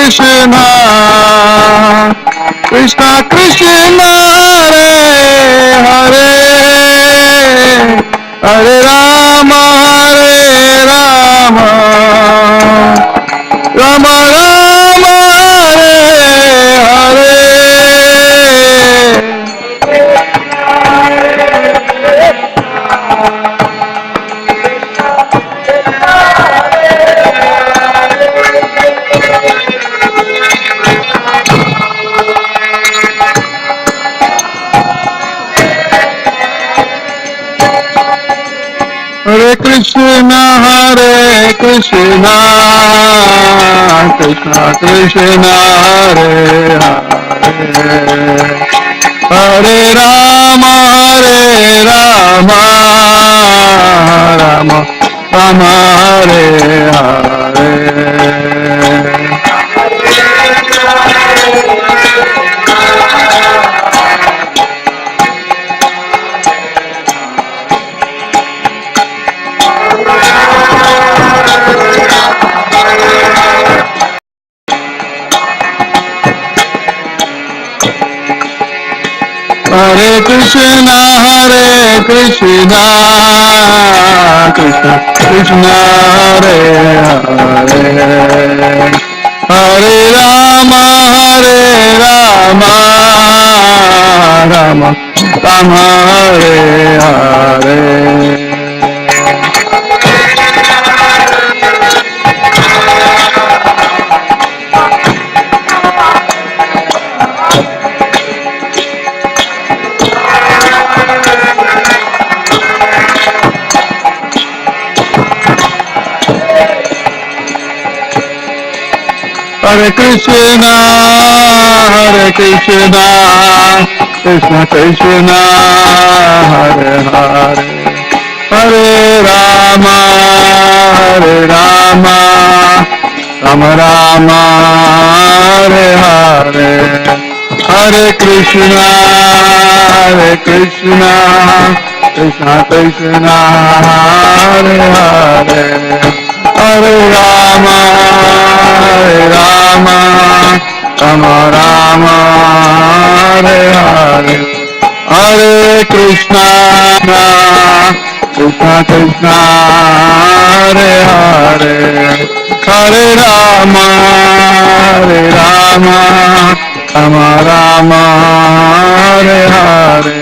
Krishna, Krishna Krishna, Hare Hare, Hare Rama, Rama Rama, Hare Hare. Hare Krishna, Krishna Krishna, Hare Hare, Hare Rama, Rama Rama, Hare Hare. Hare Krishna, Krishna Krishna, Hare Hare, Hare Rama, Rama Rama, Hare Hare. Hare Krishna, Krishna Krishna, Hare Hare, Hare Rama, Rama Rama, Hare Hare, Hare Krishna, Krishna Krishna, Hare Hare, Hare Rama, Rama Rama, Hare Hare, Hare Krishna, Krishna Hare Hare, Hare Rama, Rama Rama, Hare Hare.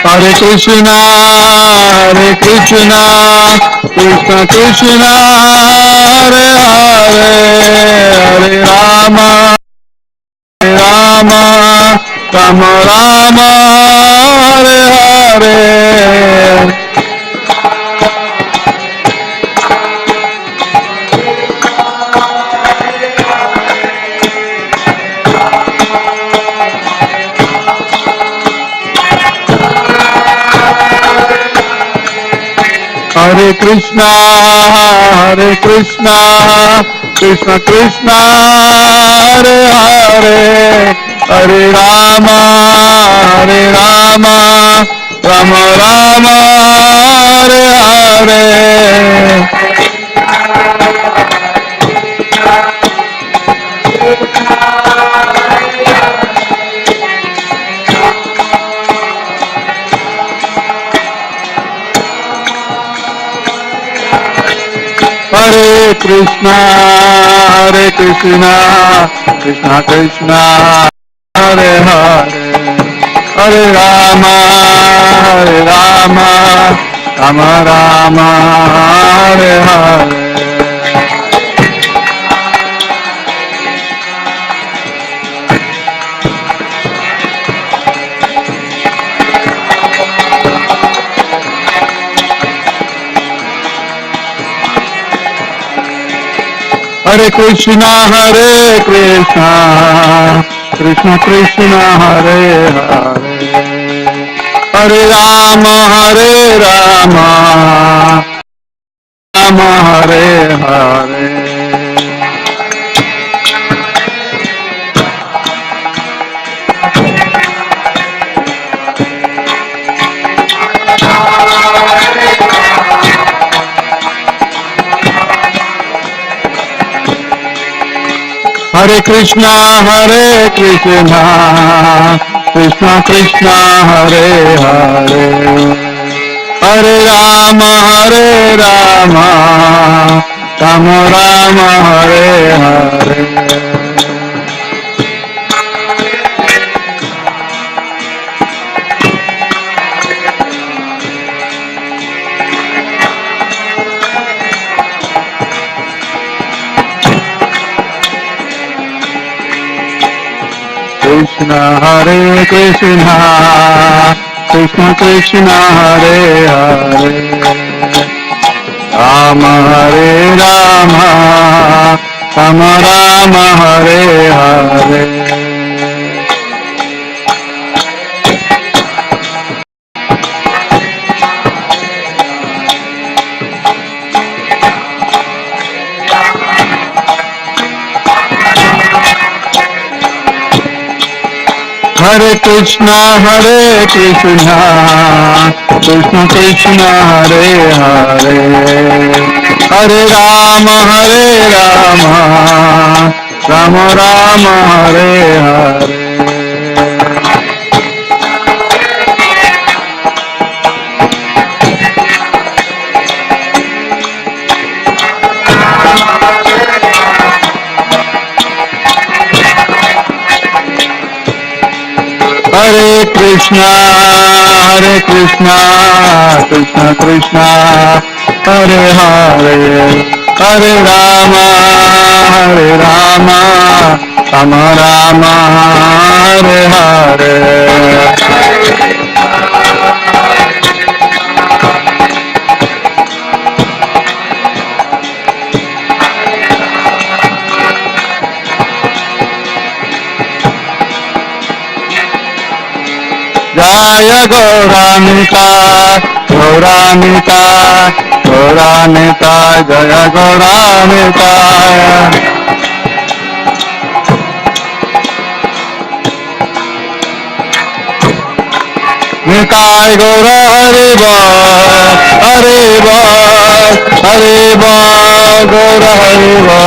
Hare Krishna, Krishna Krishna, Hare Hare, Hare Rama, Rama Rama, Hare Hare. Hare Krishna, Krishna Krishna, Hare Hare, Hare Rama, Rama Rama, Hare Hare. Hare Krishna, Krishna Krishna, Hare Hare, Hare Rama, Rama Rama, Hare Hare. Hare Krishna, Krishna Krishna, Hare Hare, Hare Rama, Rama Hare Hare, Hare Krishna, Krishna Krishna, Hare Hare, Hare Rama, Rama Rama, Hare Hare. Krishna Hare Krishna, Krishna Krishna Hare Hare, Rama Hare Rama, Rama Rama Hare Hare. Hare Krishna, Krishna Krishna, Hare Hare, Hare Rama, Rama Rama, Hare Hare. Hare Krishna, Krishna Krishna, Hare Hare, Hare Rama, Rama Rama, Hare Hare. Jaya Gauramita, Gauramita, Gauramita, Jaya Gauramita. Nitai Gaura Haribo, Haribo, Haribo, Gaura Haribo.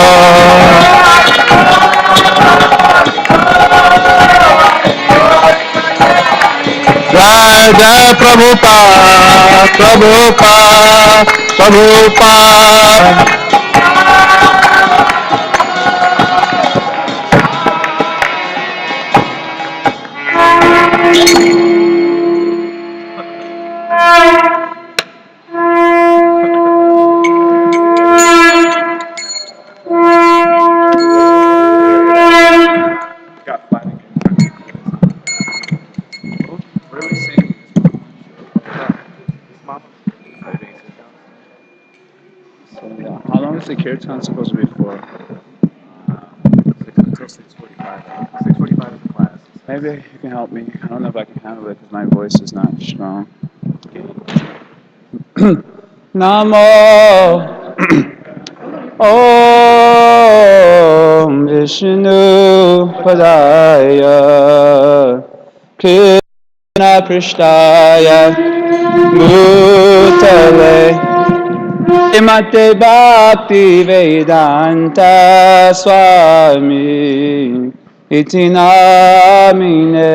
Jai Jai Prabhupada, Prabhupada, Prabhupada. How long is the kirtan supposed to be for? Until 6:45. 6:45 is the class. Maybe you can help me. I don't know if I can handle it because my voice is not strong. Namo Om Vishnu Padaya Krishna Prishtaya Bhutale Mate Bhakti Vedanta Swami Iti Namine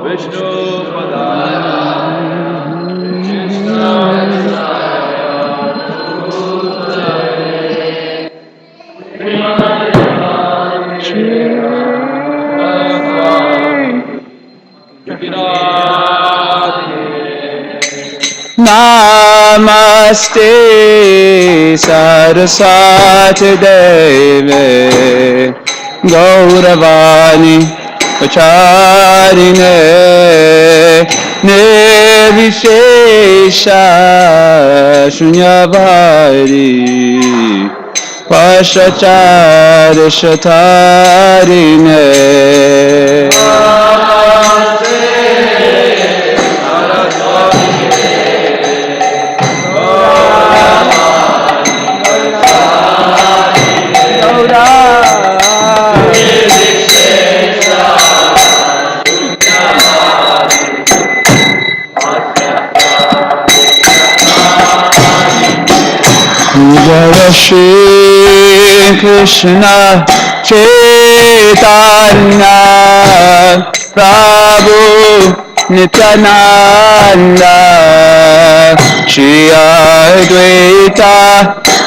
Vishnu Padaya Krishna Namaste Saraswati Deve Gauravani Acharine Nirvishesha Shunyabhari Pashachara Shatarine Jai Shri Krishna Chaitanya Prabhu Nityananda Shri Advaita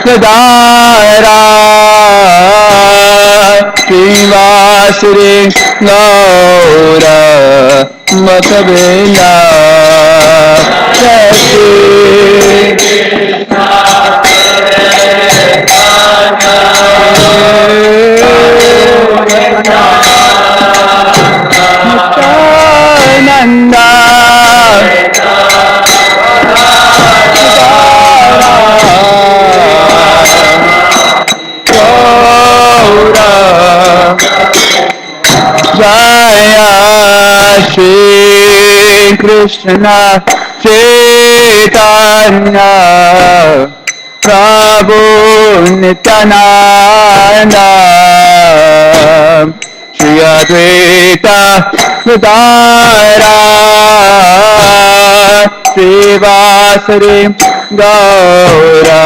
Gadadhara Srivasari Gaura Bhaktivinoda Jai Shri Nityananda Gaura Jaya Shri Krishna Chaitanya Prabhu Nityananda Shri Advaita Gadadhara Srivasari Gaura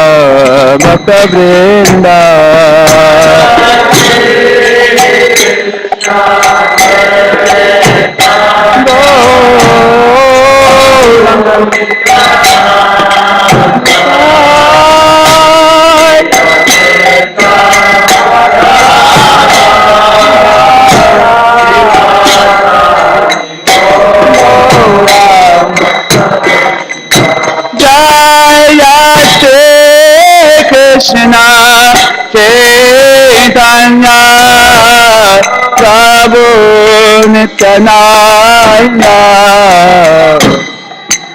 Bhaktivinoda Jaya Shri Krishna Chaitanya Prabhu Nityananda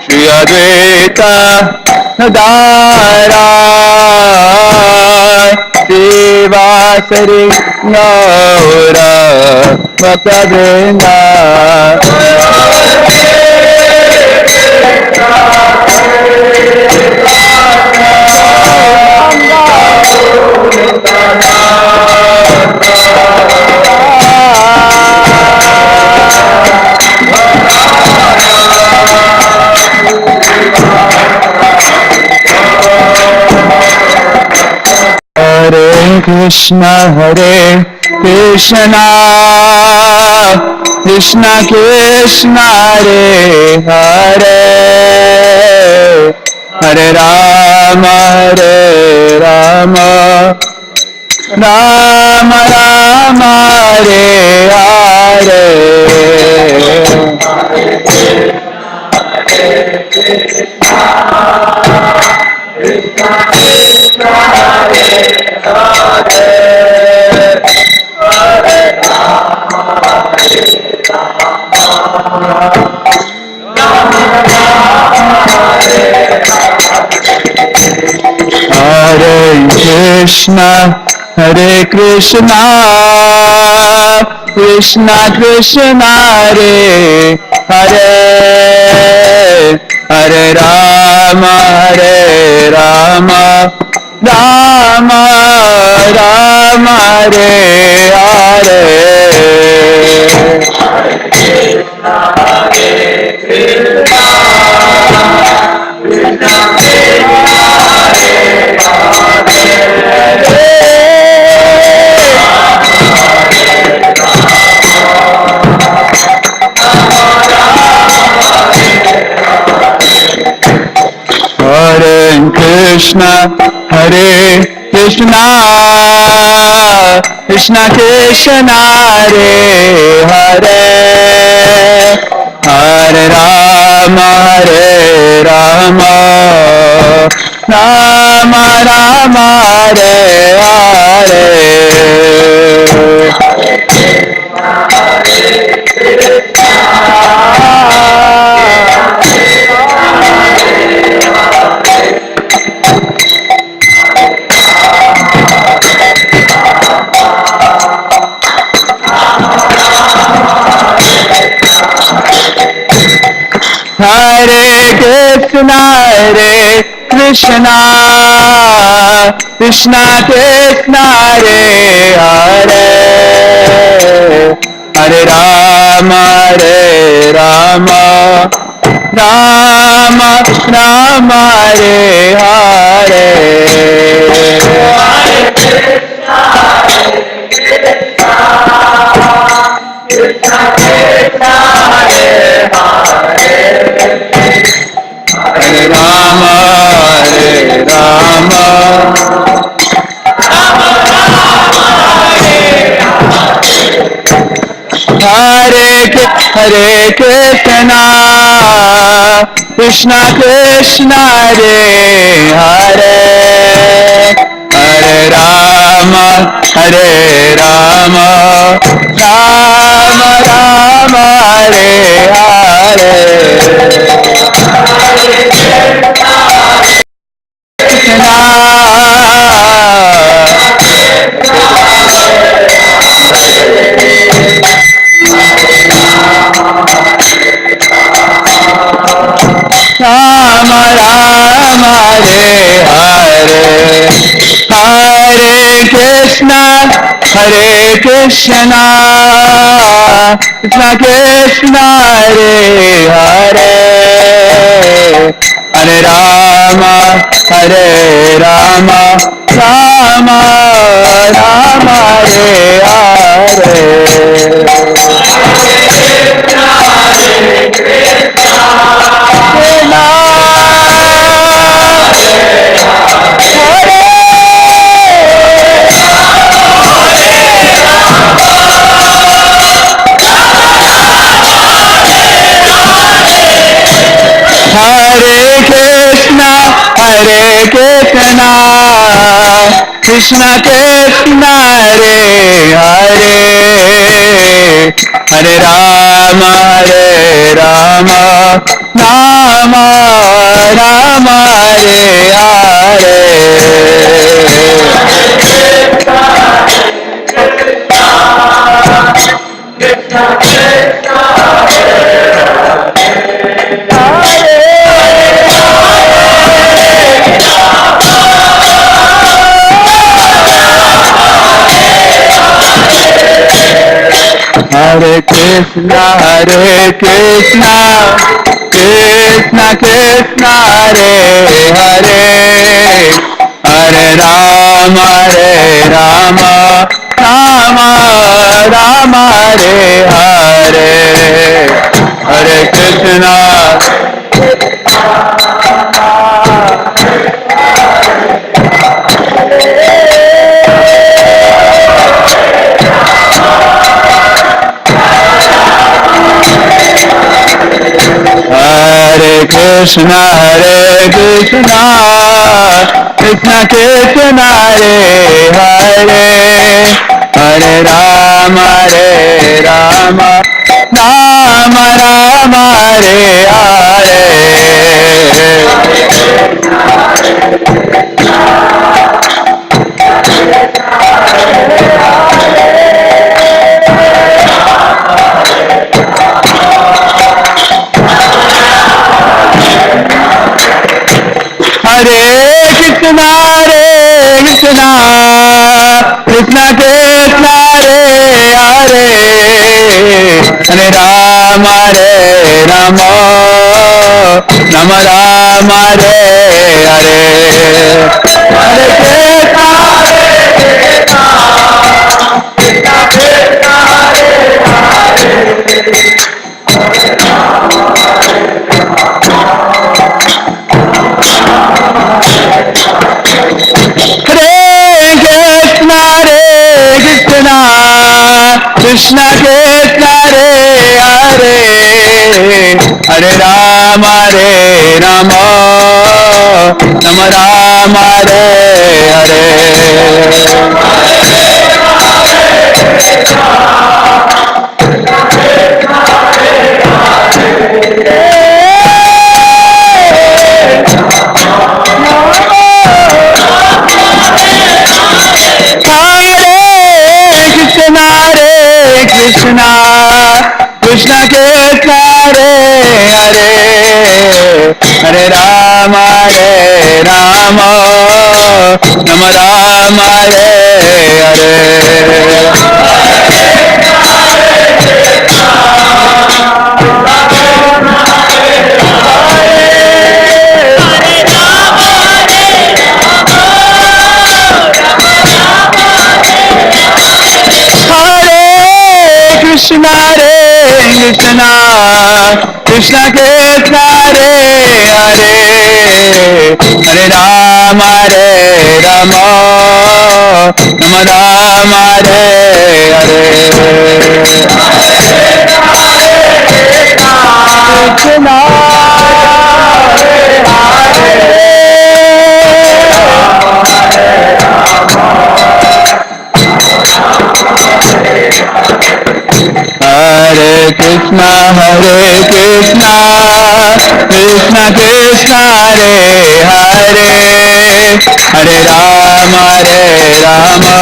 Shri Advaita Gadadhara Srivasari Gaura Bhaktivinoda Hare Krishna Krishna Krishna Hare Hare Hare Rama Rama Rama Hare Hare Hare Krishna Krishna Krishna Hare Hare Hare Rama Rama Rama Hare Hare Hare Krishna Krishna Krishna Hare Hare Hare Rama Rama Rama Hare Hare Hare Krishna Krishna Krishna Hare Hare Hare Rama Rama Rama Hare Hare Hare Rama Hare Rama Hare Krishna Krishna Krishna Hare Hare Hare Rama Hare Rama Rama Rama Hare Hare Rama Rama Hare Hare Hare Krishna Krishna Krishna Hare Hare Hare Rama Hare Rama Rama Rama Hare Hare Hare Krishna Krishna Krishna Hare Hare Hare Rama Rama Rama Rama Hare Hare Hare Krishna Krishna Krishna Hare Hare Hare Rama Rama Rama Rama Hare Hare Hare Krishna Hare Krishna Krishna Krishna Hare Hare Hare Rama Rama Rama Rama Hare Hare Hare Krishna Krishna Krishna Hare Hare Hare Rama Rama Rama Rama Hare Hare Hare Krishna Krishna Krishna Hare Hare Rama Rama Rama Rama Hare Krishna Krishna Krishna Hare Hare Rama Rama Rama Rama Hare Hare Krishna Krishna Hare Hare Hare Rama Rama Rama Hare Hare Krishna Hare Krishna Krishna Krishna Hare Hare Hare Rama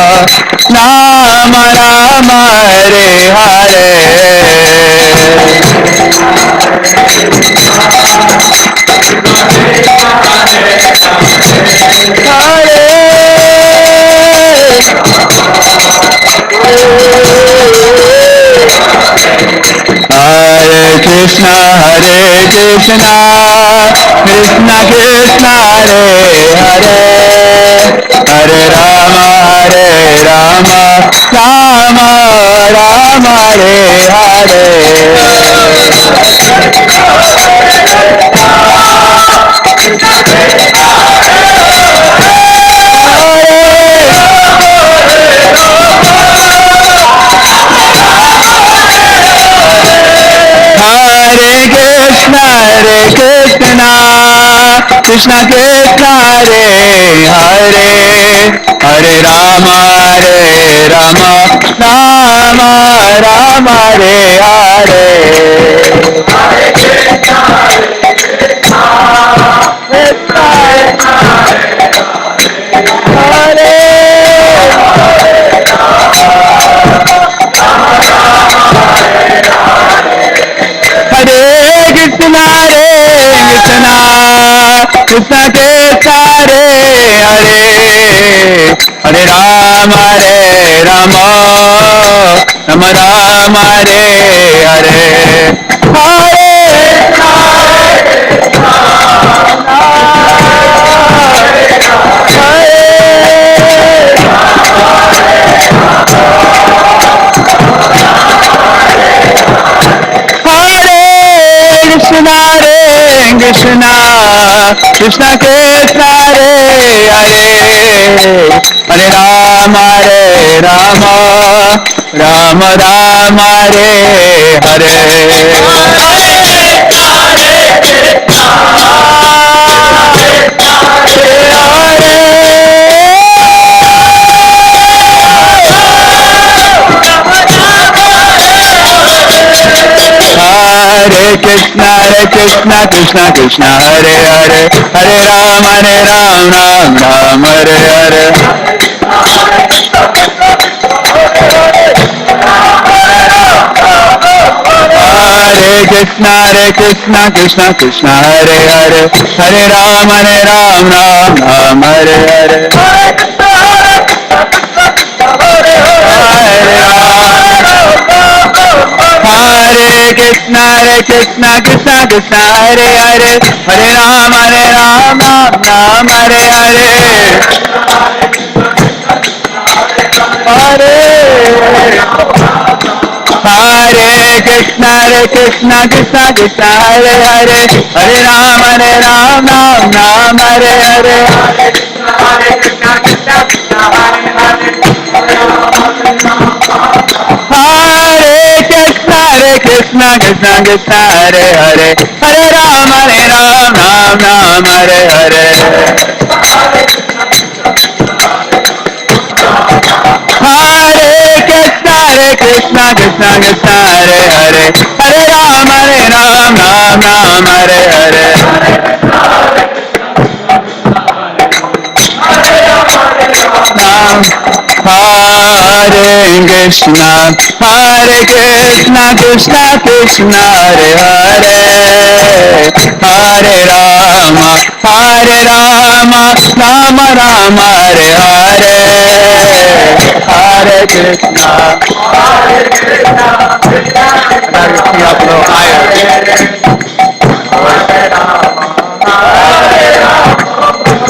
Rama Rama Hare Hare Hare Krishna Krishna Krishna Hare Hare Hare Rama Rama Rama Hare Hare Hare Krishna Krishna Krishna Hare Hare Hare Rama Rama Rama Hare Hare Krishna Krishna Hare Hare Hare Rama Rama Rama Hare Hare Krishna Krishna Krishna Hare Hare Hare Rama Rama Rama Hare Hare Hare Krishna Krishna Krishna Hare Hare Hare Rama Rama Hare Hare Hare Krishna Krishna Krishna Hare Hare Hare Rama Rama Hare Hare Hare Krishna Krishna Krishna Hare Hare Hare Rama Rama Hare Hare Hare Krishna Krishna Krishna Hare Hare Hare Rama Hare Hare Hare Krishna Krishna Hare Hare Hare Rama Hare Hare Hare Krishna Krishna Hare Hare Hare Rama Hare Hare Hare Krishna Krishna Krishna Hare Hare Hare Rama Rama Rama Hare Hare Hare Krishna. I gotta key up a little higher.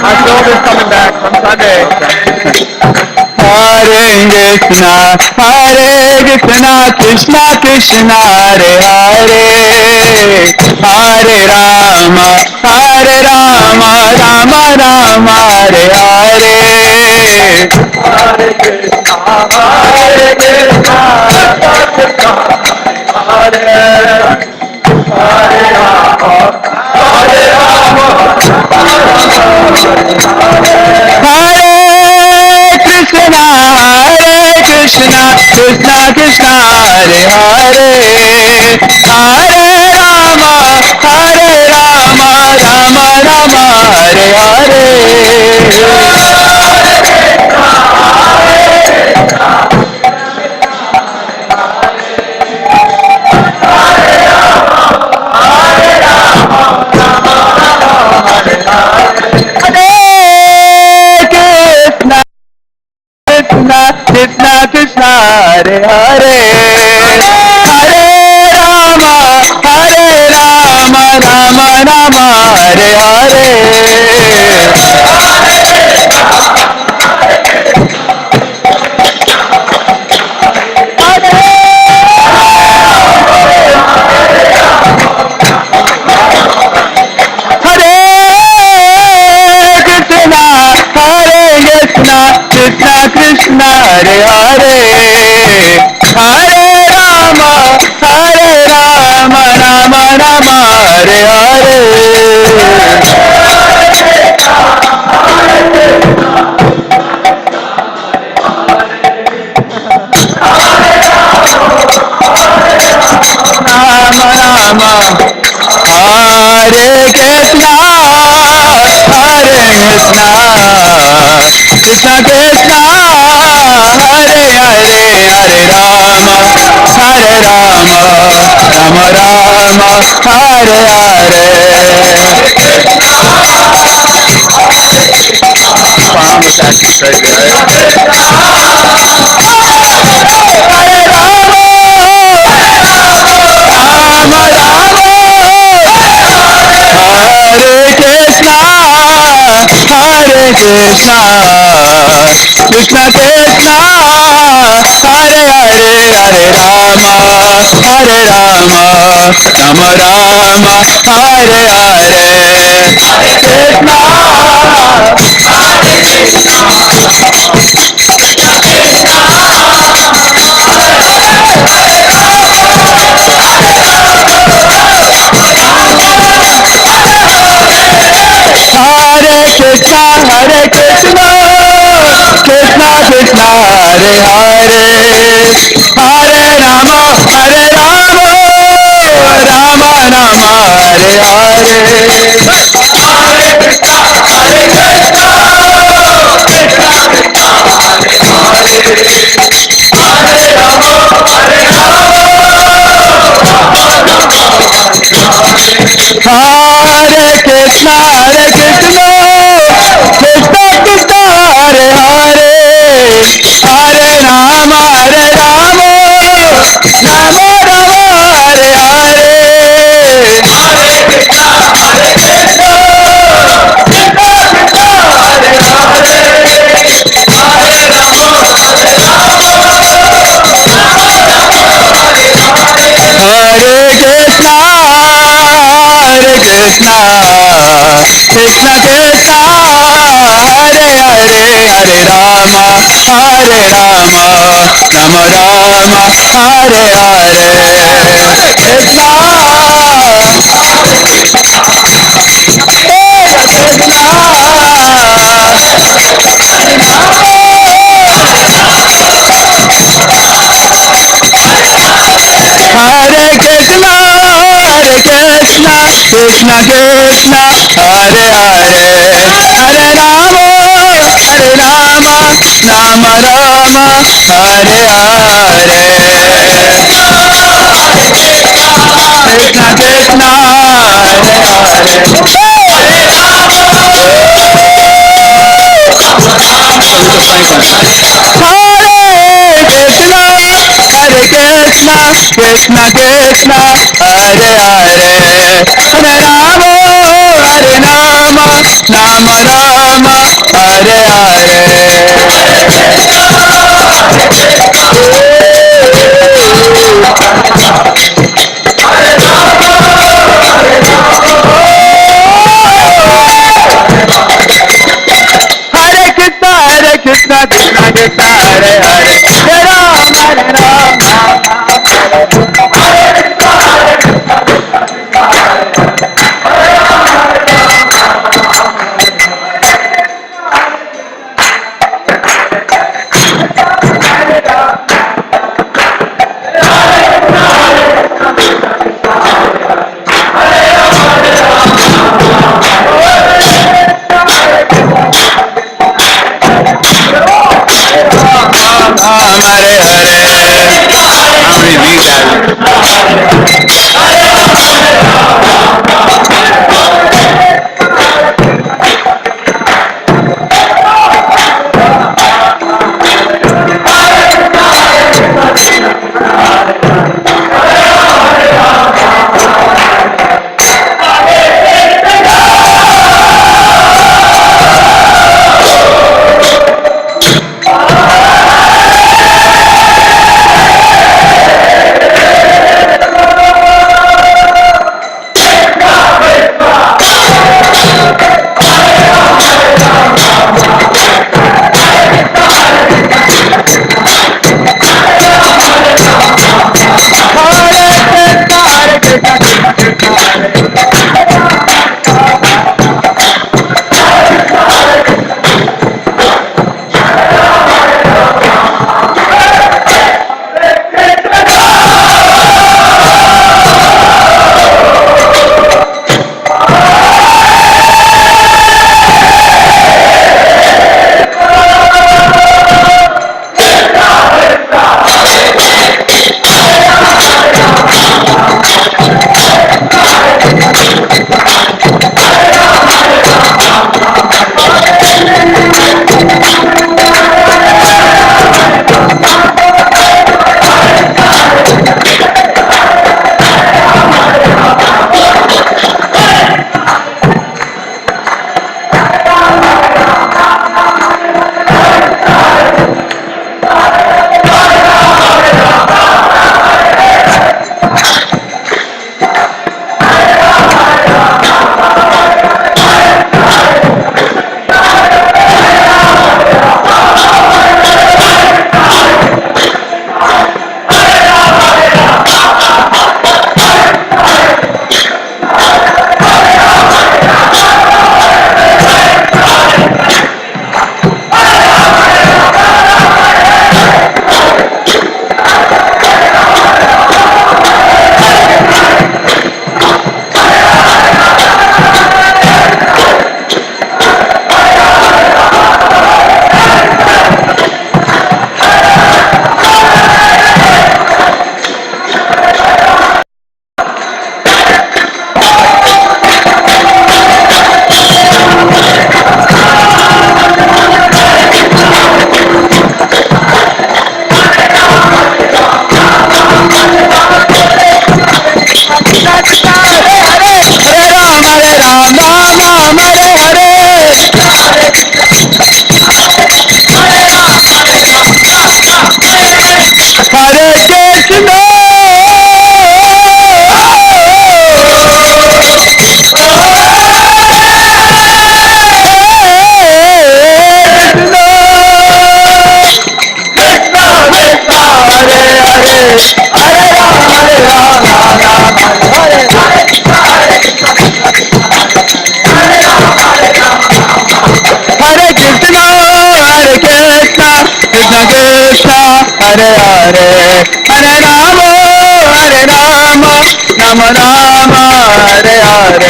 My shoulder's coming back from Sunday. Hare Krishna Krishna Krishna Hare Hare, Hare Rama Rama Rama Hare Hare. Hare Krishna, Hare Krishna, Hare Hare Rama, Hare Rama, Hare Krishna, Krishna Krishna Hare Hare, Hare Rama Rama Rama Hare Hare. Krishna Krishna Hare Hare, Hare Rama Rama Rama Hare Hare. Krishna Krishna Hare Hare, Hare Rama Rama Rama Hare Hare. Rama Hare Krishna Krishna Krishna Hare Hare, Hare Rama Rama Rama Hare Hare. Palm is actually straight there. Krishna Krishna Krishna Hare Hare, Hare Rama Rama Rama Hare Hare. Krishna Hare Krishna Krishna Krishna Hare Hare, Hare Rama Rama Rama Hare Hare. Hare Krishna Krishna Krishna Hare Hare, Hare Rama Rama Rama Hare Hare. Hare Krishna Krishna Krishna Hare Hare, Hare Rama Rama Rama Hare Hare. Krishna Hare Krishna Krishna Krishna Hare Hare, Hare Rama Rama Rama Hare Hare. Krishna Krishna Hare Krishna Krishna Hare Hare, Hare Rama Rama Rama Hare Hare. Hare Hare, Hare Rama, Rama Rama, Hare Hare.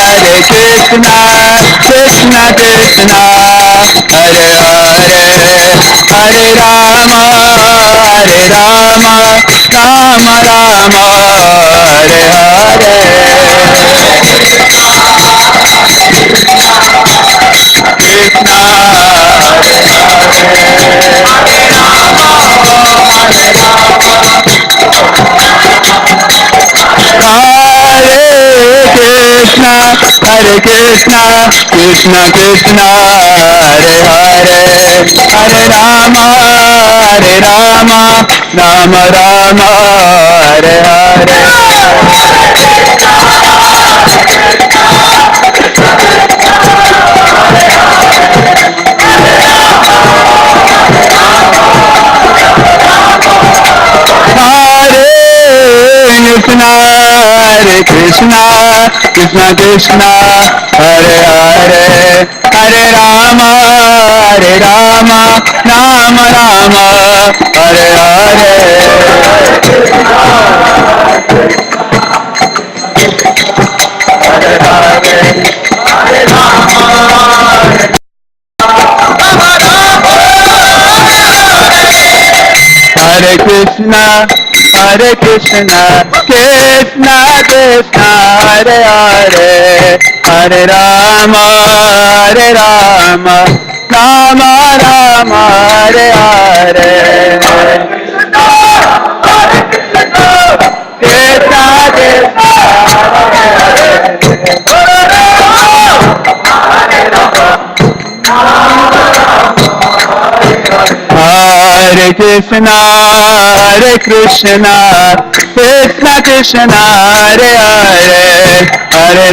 Hare Krishna, Krishna Krishna, Hare Hare, Hare Rama, Rama Rama, Hare Hare. Hare Krishna, Krishna Krishna, Hare Hare, Hare Rama, Rama Rama, Hare Hare. Hare Krishna, Krishna Krishna, Hare Hare, Hare Rama, Rama Rama, Hare Hare. Hare Krishna, Krishna Krishna, Hare Hare, Hare Rama, Rama Rama, Hare Hare. Hare Krishna, Krishna Krishna, Hare Hare, Hare Rama, Rama Rama, Hare Hare. Krishna Krishna, Hare Krishna, Krishna Krishna, Hare Hare, Hare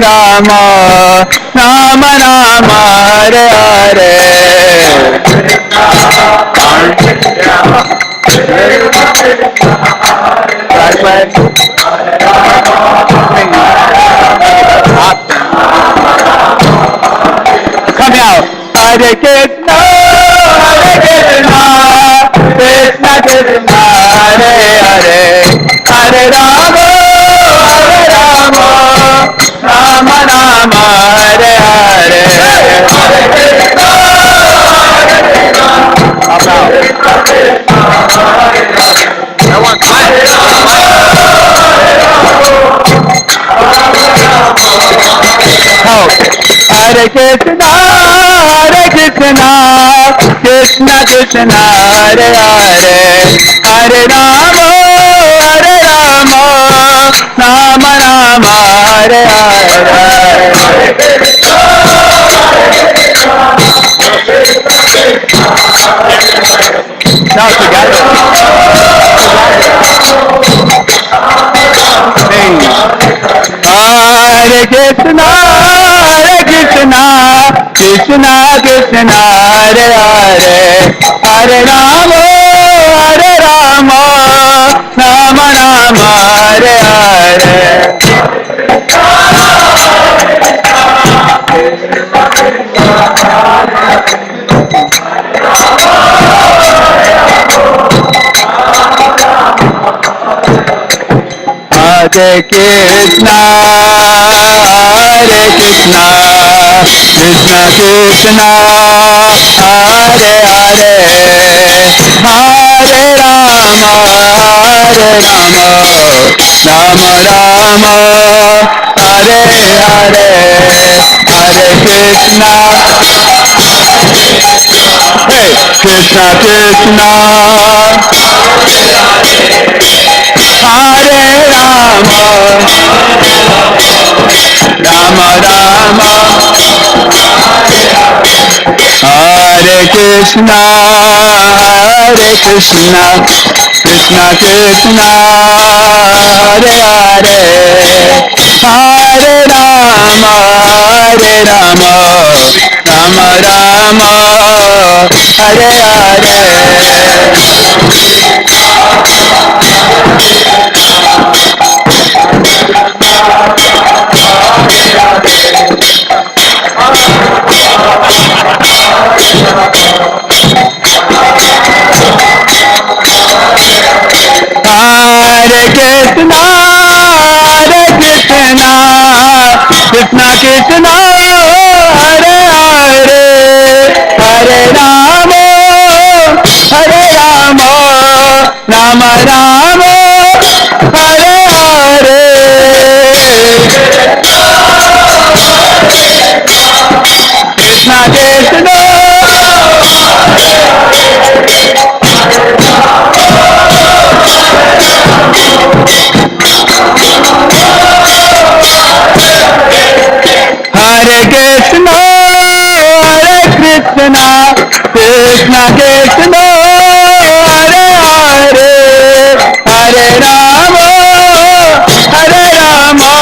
Rama, Rama Rama, Hare Hare. Come out. Hare Krishna, Krishna Krishna, Hare Hare, Hare Rama, Rama Rama, Hare Hare. Hare Krishna, Krishna Krishna, Hare Hare, Hare Rama, Rama Rama, Hare Hare. Now together. Sing. Hare Krishna, Krishna Krishna, Hare Hare, Hare Rama, Rama Rama, Hare Hare. Hare Krishna, Krishna Krishna, Hare Hare, Hare Rama, Rama Rama, Hare Hare, Hare Krishna. Hey, Krishna Krishna, Rama Rama, Hare Krishna, Hare Krishna, Krishna Krishna, Hare Hare, Hare Rama, Hare Rama, Rama Rama, Hare Hare. Hare Krishna, Hare Krishna, Krishna Krishna, Hare Hare, Hare Rama, Hare Rama, Rama Rama, Hare Hare. Krishna Krishna, Hare Krishna, Hare Krishna, Krishna Krishna, Hare Hare, Hare Rama, Hare Rama,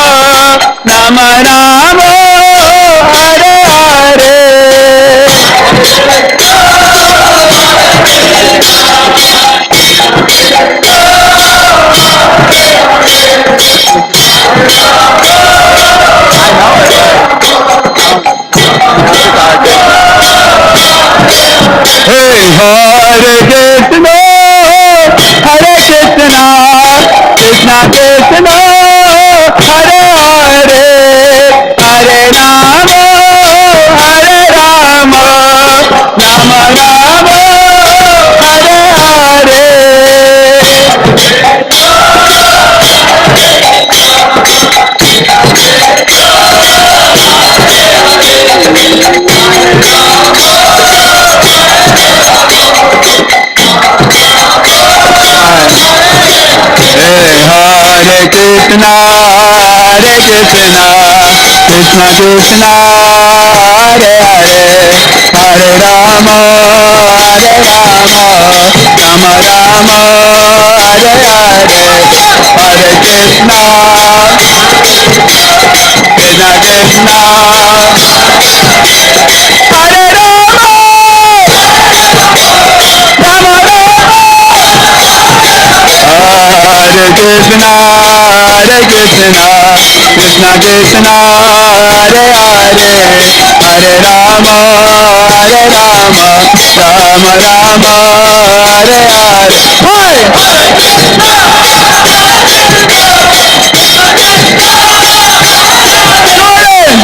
Rama Rama, Hare Hare. Hey, Hare Krishna, Hare Krishna, Krishna Krishna, Hare Hare, Hare Rama, Hare Rama, Rama Rama, Hare Hare. Hey, Hare Krishna, Hare Krishna, Krishna Krishna, Hare Hare, Hare Rama, Hare Rama, Rama Rama, Hare Hare, Hare Krishna, Krishna Krishna, Hare Rama, Rama Rama. Hare Krishna, Hare Krishna, Krishna Krishna, Hare Hare, Hare Rama, Hare Rama, Rama Rama, Hare Hare. Hare Krishna, Hare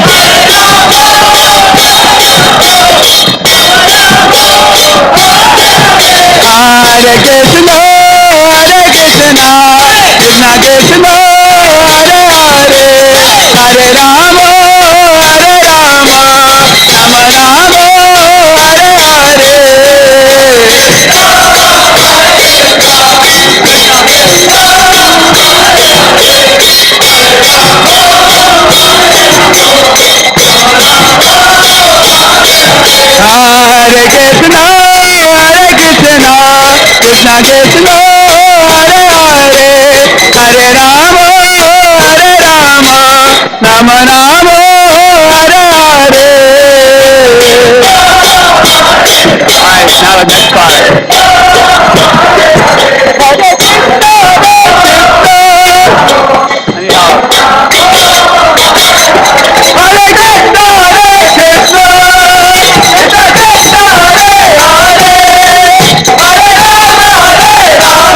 Krishna, Krishna Krishna, Hare Hare, Hare Rama, Hare Rama, Rama Rama, Hare Hare. Hare Krishna, Hare Krishna, Krishna Krishna, Hare Hare, Hare Rama, Hare Rama, Rama Rama, Hare Hare. Alright, now the next part. Hare Krishna, I need help. Hare Krishna, Hare Krishna, Krishna Krishna, Hare Hare, Hare Rama, Hare Rama,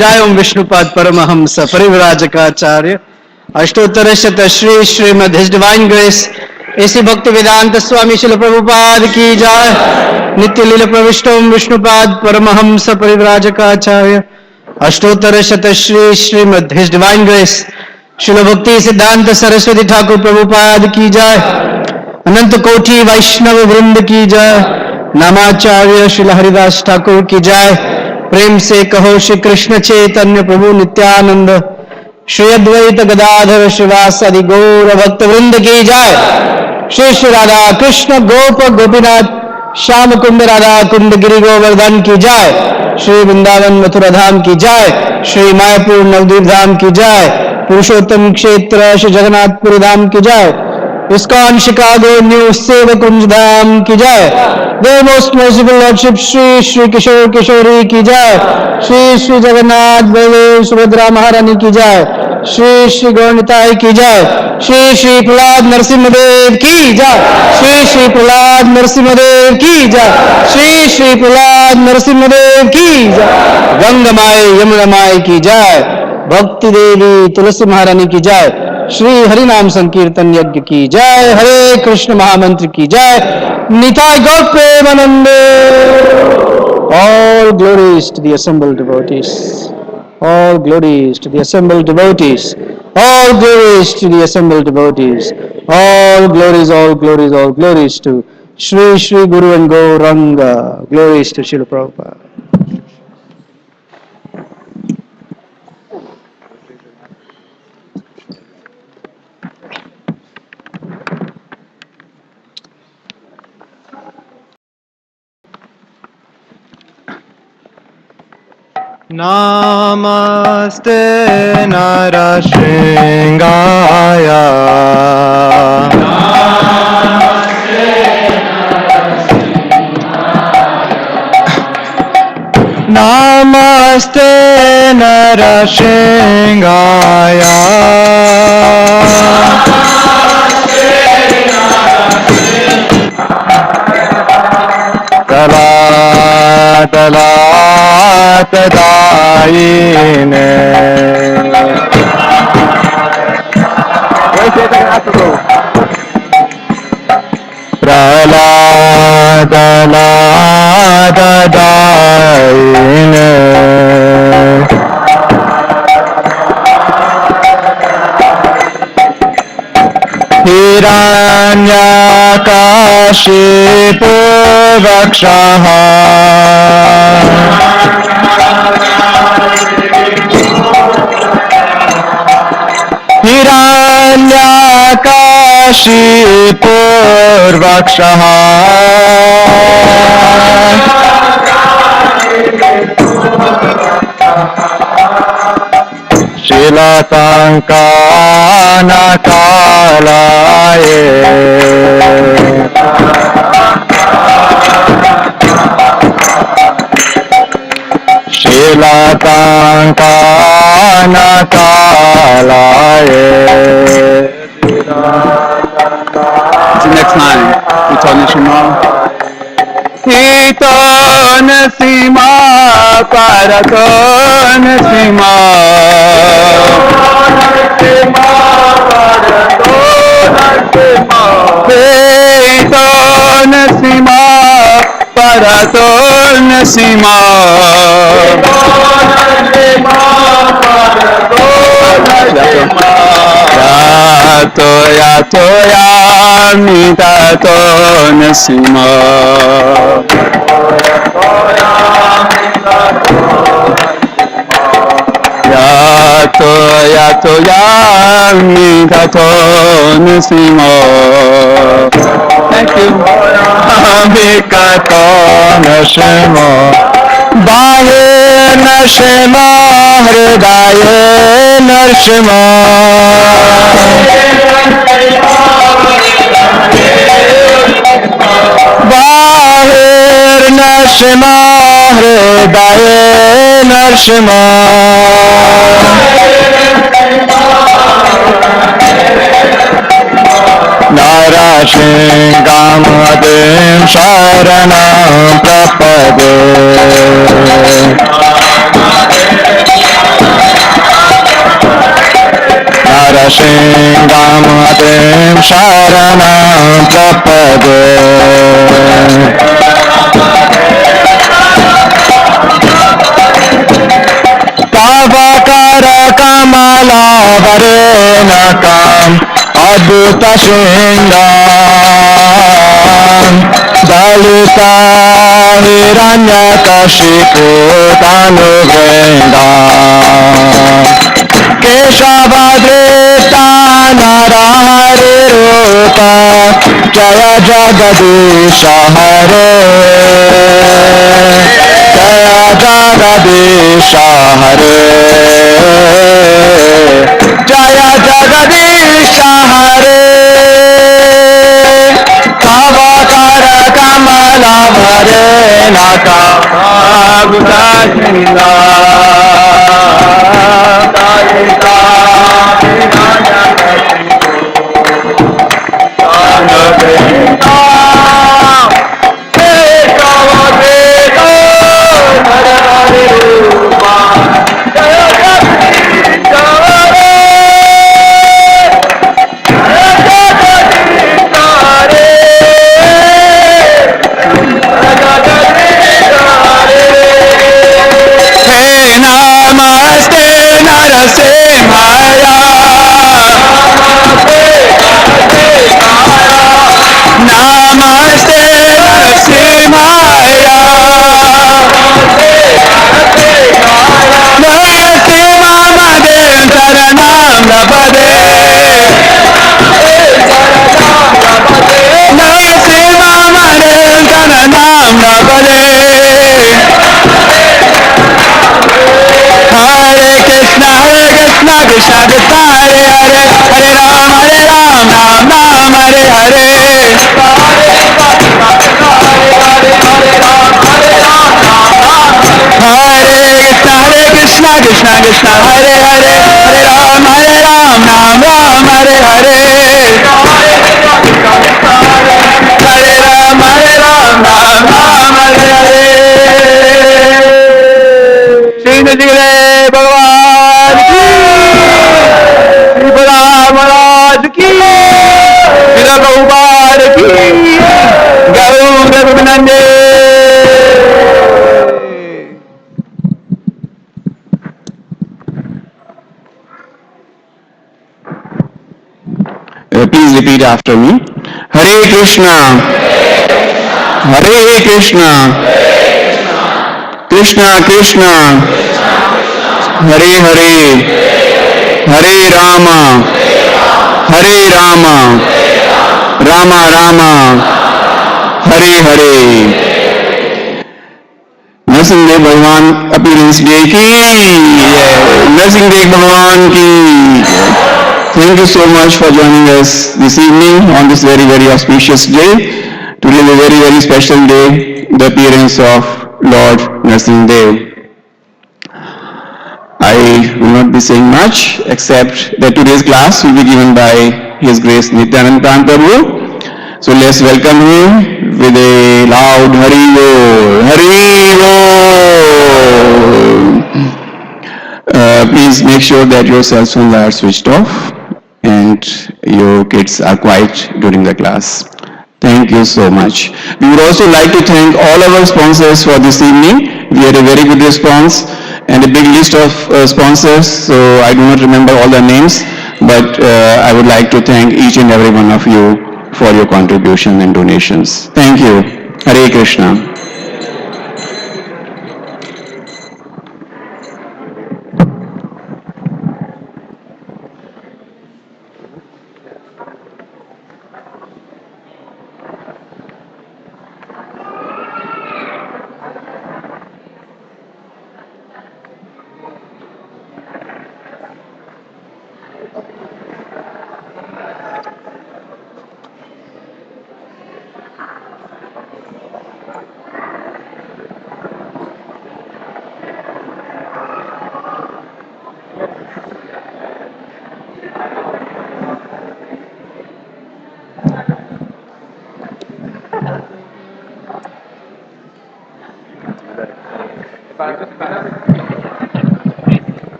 जय ओम विष्णुपाद परमहंस परिव्राजकाचार्य अष्टोत्तर शत Shri Srimad his divine grace A C भक्त वेदांत स्वामी शिल प्रभुपाद की जय। नित्य लीला प्रविष्टोम विष्णुपाद परमहंस परिव्राजकाचार्य अष्टोत्तर शत Shri Srimad his divine grace Srila भक्ति सिद्धांत सरस्वती ठाकुर प्रभुपाद की जय। अनंत कोटि वैष्णव वृंद की जय। नामाचार्य श्री हरिदास ठाकुर की जय। प्रेम से कहो श्री कृष्ण चैतन्य प्रभु नित्यानंद श्री अद्वैत गदाधर श्रीवासादि गौर भक्त वृंद की जय। श्री श्री राधा कृष्ण गोप गोपीनाथ श्याम कुंद राधा कुंद गिरि गोवर्धन की जय। श्री वृंदावन मथुरा धाम की जय। श्री मायापुर नवद्वीप धाम की जय। पुरुषोत्तम क्षेत्र श्री जगन्नाथपुरी धाम की जय। ISKCON शिकागो न्यू सेवक कुंज धाम की जय। The most merciful Lordship Shri Shri किशोर किशोरी की जय। श्री श्री जगन्नाथ बलदेव सुभद्रा महारानी की जय। श्री श्री गौरताई की जय। श्री श्री प्रहलाद नरसिम्हदेव की जय। श्री श्री प्रहलाद नरसिम्हदेव की जय। श्री श्री प्रहलाद नरसिम्हदेव की जय। गंगमाई यमुनामाई की जय। भक्ति देवी तुलसी महारानी की जय। श्री हरिनाम संकीर्तन यज्ञ की जय। हरे कृष्ण महामंत्र की जय। निताय गौर प्रेमानंदे। All glories to the assembled devotees. All glories to the assembled devotees. All glories to the assembled devotees. All glories, all glories, all glories to Shri Shri Guru and Gauranga. Glories to Srila Prabhupada. Namaste Narashingaya. Namaste Narashingaya. Tadayine Praladayine Hiranyakashipu Vakshaha Hiranyakashipu Vakshaha Shilatankana kalaye Shilatankana kalaye. It's the next line. We told Nishima. Hito Nasima Parato Nasima. Hito Nasima Parato Nasima. Yato yato yamitato nasima. Yato yato yamitato nasima. Thank you. Amikato nasima. Bahe nasima hridaye nasima. Bahir Narshima Hridaye Narshima. Narashingam Adim Sharanam Prapade. शृङ्गामतिं शरणं प्रपदे तव कर कमलावरेण काम् अद्भुत शृङ्गाम् दलिता हिरण्यकशिपुतनुवृन्दाम् केशवधृता नरहरिरूप जय जगदीश हरे जय जगदीश हरे जय जगदीश हरे तव कर कमलवरेण नमस्ते नरसिंहाय नमस्ते नरसिंहाय नरसिंहमदे शरणं लभते नरसिंहमदे शरणं लभते Hare Krishna Krishna Krishna Hare Hare Hare Ram Ram Ram Hare Hare Hare Krishna Krishna Krishna Hare Hare Hare Ram Ram Ram Hare Hare Hare Ram Ram Hare Hare Shri नजीरे भगवान की श्री बड़ा महाराज की श्री गौबार की गौ रघुनंदे Please repeat after me. Hare Krishna, Hare Krishna, Krishna Krishna, Hare Hare, Hare Rama, Hare Rama, Rama Rama, Hare Hare. Narasimhadeva भगवान appearance day की नरसिंहदेव भगवान की Thank you so much for joining us this evening on this very, very auspicious day. Today is a very, very special day, the appearance of Lord Narasimha. I will not be saying much except that today's class will be given by His Grace Nityanand Prabhu. So let's welcome him with a loud Hari Bol, Hari Bol. Please make sure that your cell phones are switched off and your kids are quiet during the class. Thank you so much. We would also like to thank all our sponsors for this evening. We had a very good response and a big list of sponsors, so I do not remember all the names, but I would like to thank each and every one of you for your contribution and donations. Thank you. Hare Krishna.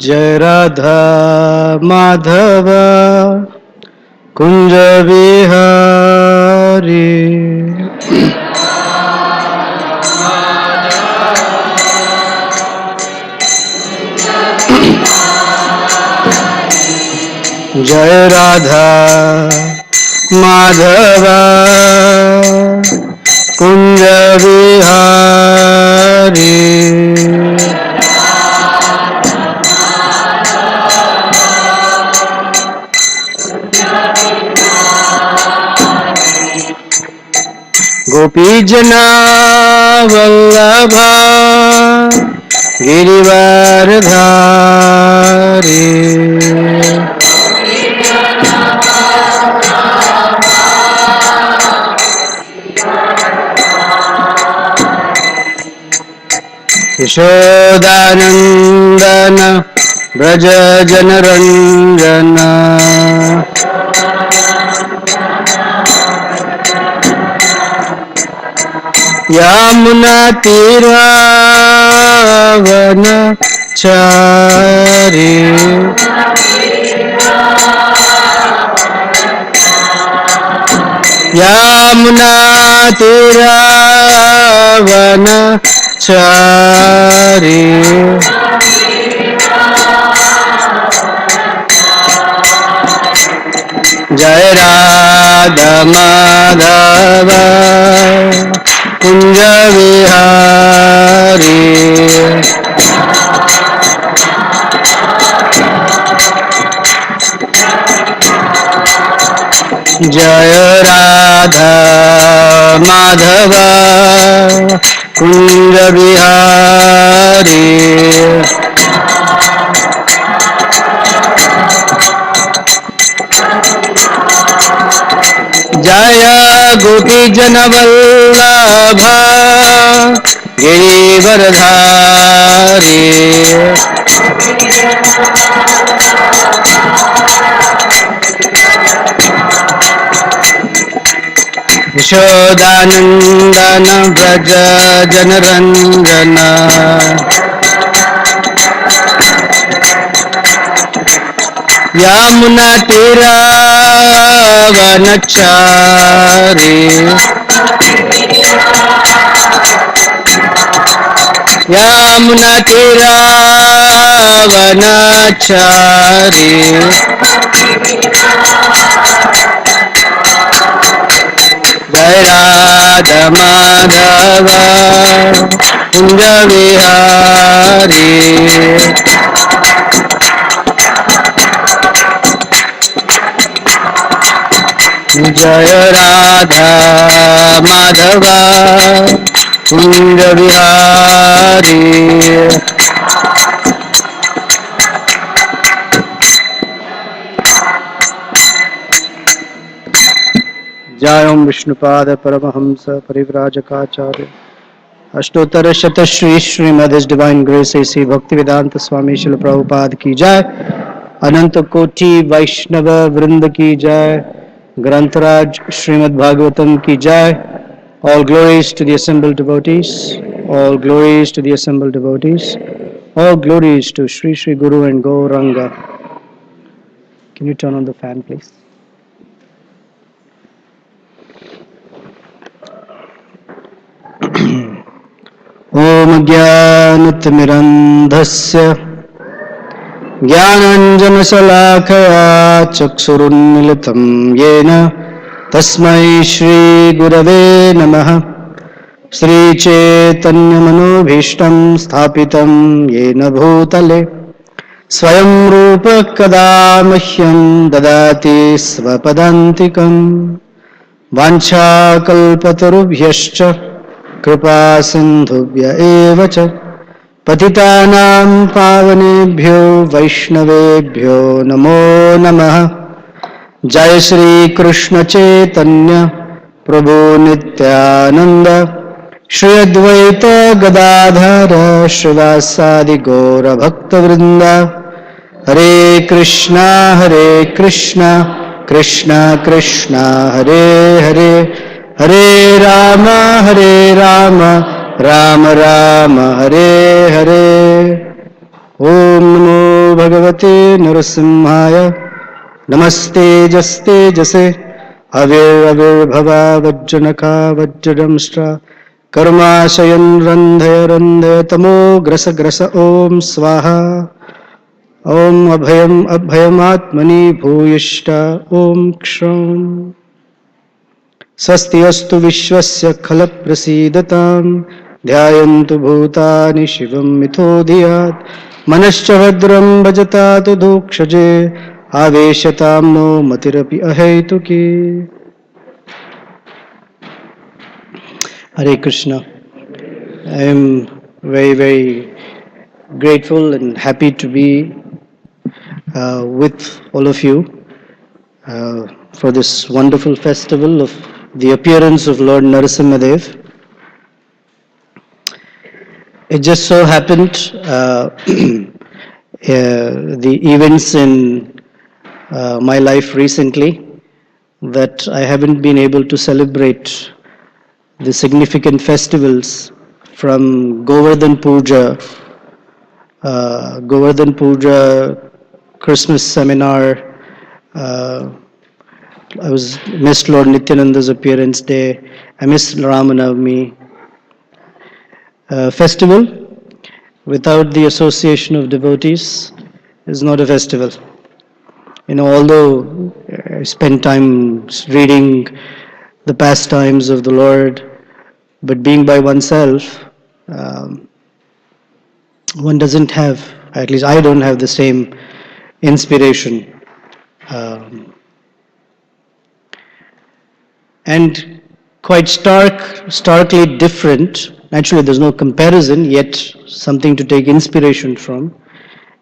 जय राधा माधव कुंज बिहारी। जय राधा माधव कुंज बिहारी। गोपी जना वल्लभा गिरिवारधारी। यशोदानंदन ब्रज जनरंजन। यमुना तीरावन चारी। यमुना तीरावन चारी। जय राधा माधव कुंज विहारी। जय राधा माधव कुंज विहारी। जय गोपी जन वल्लभ गिरिवरधारी। यशोदानंदन ब्रज जनरंजन। यमुना तीरावन चारी। यमुना तीरावन चारी। जय राधा माधव कुंज विहारी। जय राधा माधव कुंज विहारी। जय ओम विष्णुपाद परमहंस परिव्राजकाचार्य अष्टोत्तर शत Shri Srimad his divine grace A C भक्ति वेदांत स्वामी शिल प्रभुपाद की जय। अनंत कोटि वैष्णव वृंद की जय। ग्रंथराज श्रीमद् भागवतम की जय। All glories to the assembled devotees. All glories to the assembled devotees. All glories to Sri Sri Guru and Gauranga. Can you turn on the fan, please? Om Jnanatimirandhasya Jnananjanasalakaya Chaksurunmilitam Yena Tasmai Shri Gurave Namaha। Shri Chaitanya मनोभीष्टं स्थापितं येन भूतले स्वयं रूप कदा मह्यं ददाति स्वपदान्तिकं। वाञ्छाकल्पतरुभ्यश्च कृपा सिन्धुभ्य एव च पतितानां पावनेभ्यो वैष्णवेभ्यो नमो नमः। जय श्री कृष्ण चैतन्य प्रभु नित्यानंद श्री अद्वैत गदाधर श्रीवासादि गौर भक्तवृंद। हरे कृष्णा कृष्णा कृष्णा हरे हरे हरे राम राम राम हरे हरे। ओम नमो भगवते नरसिंहाय नमस्ते जस्ते जसे अविर्भवा वज्रनखा वज्रदंष्ट्रा कर्माशयन् रन्धय रन्धय तमो ग्रस ग्रस ॐ स्वाहा ॐ अभयम् अभयमात्मनि भूयिष्ठ ॐ क्षौं स्वस्ति अस्तु विश्वस्य खलप्रसीदतां ध्यायन्तु भूतानि शिवं मिथो धियात् मनश्च भद्रं भजतातु दोक्षजे आवेशतां no मतिरपि अहेतुकी. Hare Krishna. I am very grateful and happy to be with all of you for this wonderful festival of the appearance of Lord Narasimha Dev. It just so happened the events in my life recently that I haven't been able to celebrate the significant festivals from Govardhan Puja, Christmas seminar. I missed Lord Nityananda's appearance day. I missed Ramanavami. Festival without the association of devotees is not a festival. Although I spend time reading the pastimes of the Lord, but being by oneself, one doesn't have, at least I don't have the same inspiration. And quite starkly different, naturally there's no comparison, yet something to take inspiration from,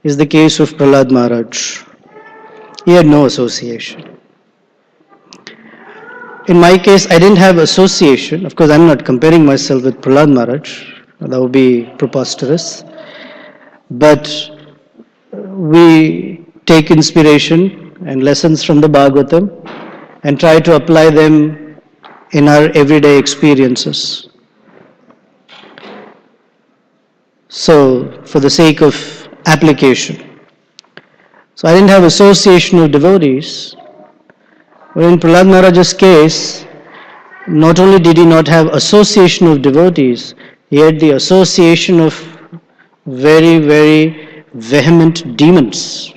is the case of Prahlad Maharaj. He had no association. In my case, I didn't have association. Of course, I'm not comparing myself with Prahlad Maharaj. That would be preposterous. But we take inspiration and lessons from the Bhagavatam and try to apply them in our everyday experiences. So, for the sake of application. So, I didn't have association of devotees. But in Prahlad Maharaj's case, not only did he not have association of devotees, he had the association of very vehement demons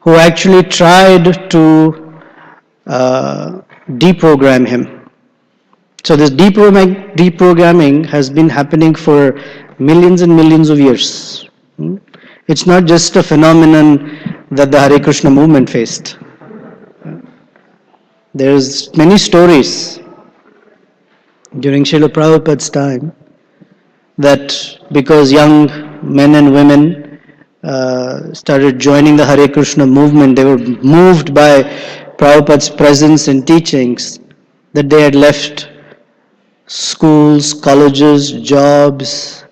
who actually tried to deprogram him. So this deprogramming has been happening for millions and millions of years. It's not just a phenomenon that the Hare Krishna movement faced. There's many stories during Srila Prabhupada's time that because young men and women started joining the Hare Krishna movement, they were moved by Prabhupada's presence and teachings, that they had left schools, colleges, jobs,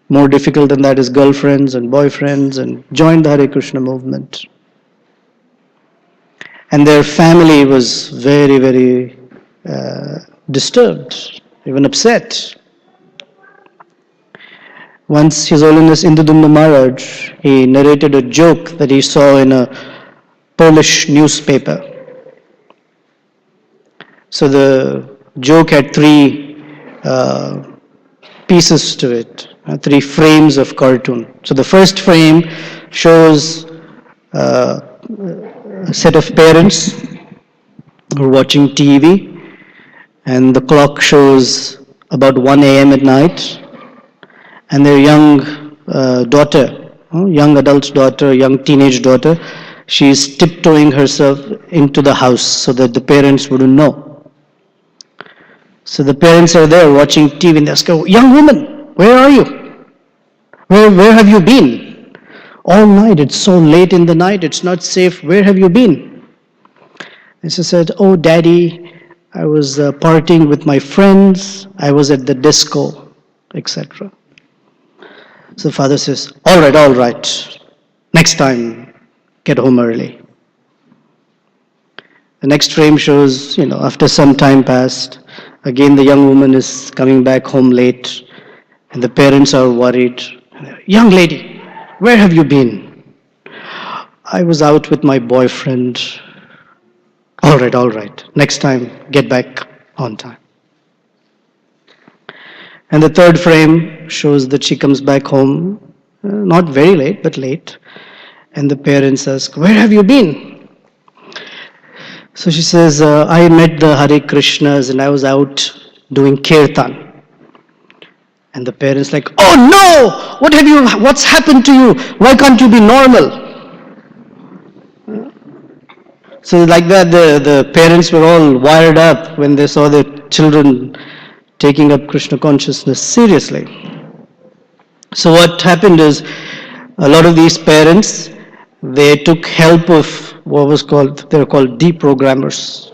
more difficult than that is girlfriends and boyfriends, and joined the Hare Krishna movement. And their family was very disturbed, even upset. Once His Holiness Indudumna Maharaj, he narrated a joke that he saw in a Polish newspaper. So the joke had three pieces to it, three frames of cartoon. So the first frame shows a set of parents who are watching TV, and the clock shows about 1 a.m. at night, and their young daughter, young adult daughter, young teenage daughter, she's tiptoeing herself into the house so that the parents wouldn't know. So the parents are there watching TV and they ask her, "Young woman, where are you? Where have you been? All night, it's so late in the night, it's not safe. Where have you been?" And she said, "Oh, Daddy, I was partying with my friends, I was at the disco, etc." So the father says, all right, next time, get home early. The next frame shows, after some time passed, again the young woman is coming back home late, and the parents are worried. "Young lady, Where have you been? I was out with my boyfriend. All right. Next time, get back on time. And the third frame shows that she comes back home, not very late, but late. And the parents ask, where have you been? So she says, I met the Hare Krishnas and I was out doing kirtan. And the parents like, oh no! What's happened to you? Why can't you be normal? So like that, the parents were all wired up when they saw their children taking up Krishna consciousness seriously. So what happened is, a lot of these parents, they took help of they were called deprogrammers.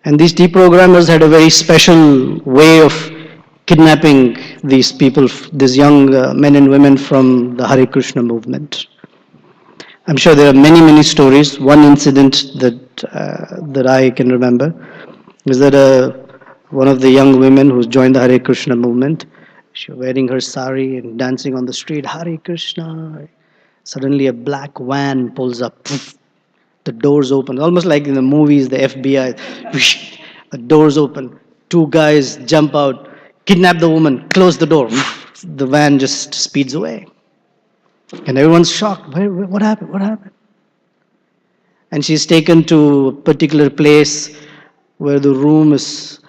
And these deprogrammers had a very special way of kidnapping these people, these young men and women from the Hare Krishna movement. I'm sure there are many, many stories. One incident that I can remember is that one of the young women who's joined the Hare Krishna movement, she was wearing her sari and dancing on the street, Hare Krishna. Suddenly a black van pulls up. The doors open, almost like in the movies, the FBI. The doors open. Two guys jump out, kidnap the woman, close the door. The van just speeds away. And everyone's shocked. What happened? What happened? And she's taken to a particular place where the room is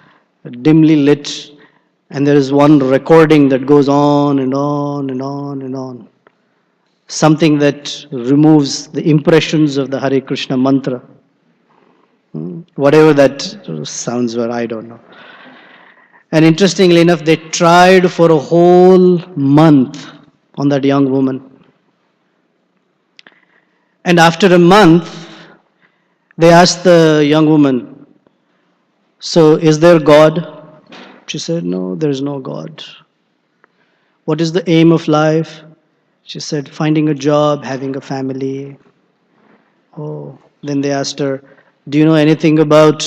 dimly lit, and there is one recording that goes on and on and on and on. Something that removes the impressions of the Hare Krishna mantra. Whatever that sounds were, I don't know. And interestingly enough, they tried for a whole month on that young woman. And after a month, they asked the young woman, so is there God? She said, no, there is no God. What is the aim of life? She said, finding a job, having a family. Oh, then they asked her, do you know anything about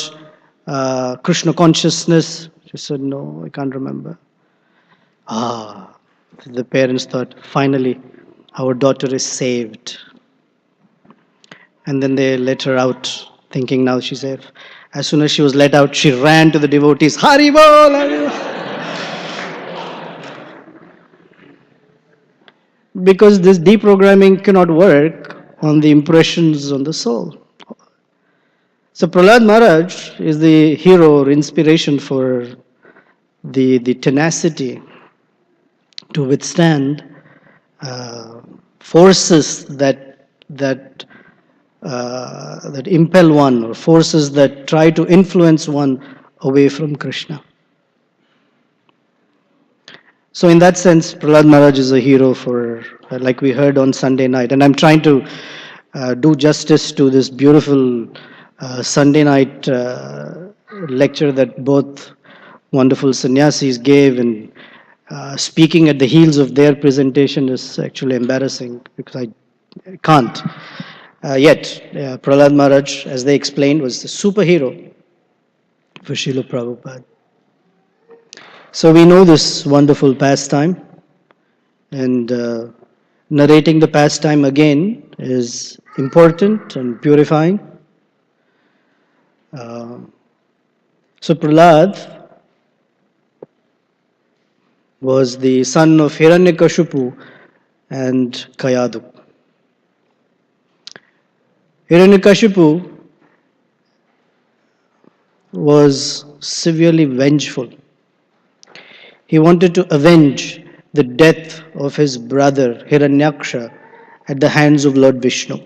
Krishna consciousness? She said, no, I can't remember. The parents thought, finally, our daughter is saved. And then they let her out, thinking now she's safe. As soon as she was let out, she ran to the devotees, Hari Bol, Hari Bol. Because this deprogramming cannot work on the impressions on the soul. So Prahlad Maharaj is the hero or inspiration for the tenacity to withstand forces that impel one, or forces that try to influence one away from Krishna. So in that sense, Prahlad Maharaj is a hero for, like we heard on Sunday night. And I'm trying to do justice to this beautiful Sunday night lecture that both wonderful sannyasis gave, and speaking at the heels of their presentation is actually embarrassing because I can't. Yet, Prahlad Maharaj, as they explained, was the superhero for Srila Prabhupada. So we know this wonderful pastime, and narrating the pastime again is important and purifying. So Prahlad was the son of Hiranyakashipu and Kayadu. Hiranyakashipu was severely vengeful. He wanted to avenge the death of his brother Hiranyaksha at the hands of Lord Vishnu.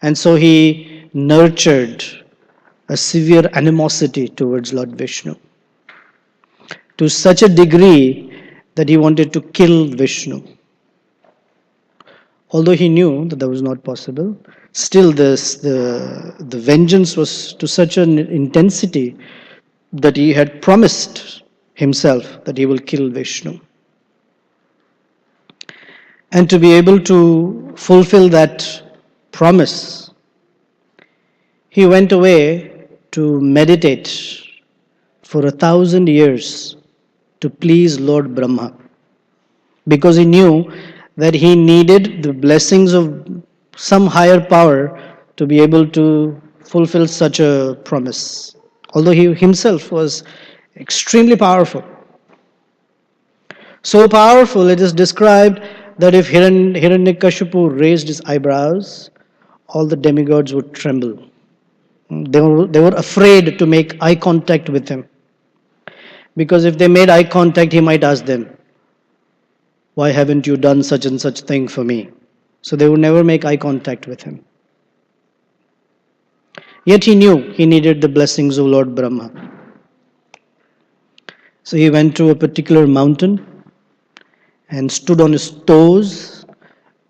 And so he nurtured a severe animosity towards Lord Vishnu, to such a degree that he wanted to kill Vishnu. Although he knew that was not possible, still the vengeance was to such an intensity that he had promised himself that he will kill Vishnu. And to be able to fulfill that promise, he went away to meditate for 1,000 years to please Lord Brahma. because he knew that he needed the blessings of some higher power to be able to fulfill such a promise. Although he himself was extremely powerful. So powerful, it is described that if Hiranyakashipu raised his eyebrows, all the demigods would tremble. They were afraid to make eye contact with him. Because if they made eye contact, he might ask them, "Why haven't you done such and such thing for me?" So they would never make eye contact with him. Yet he knew he needed the blessings of Lord Brahma. So he went to a particular mountain and stood on his toes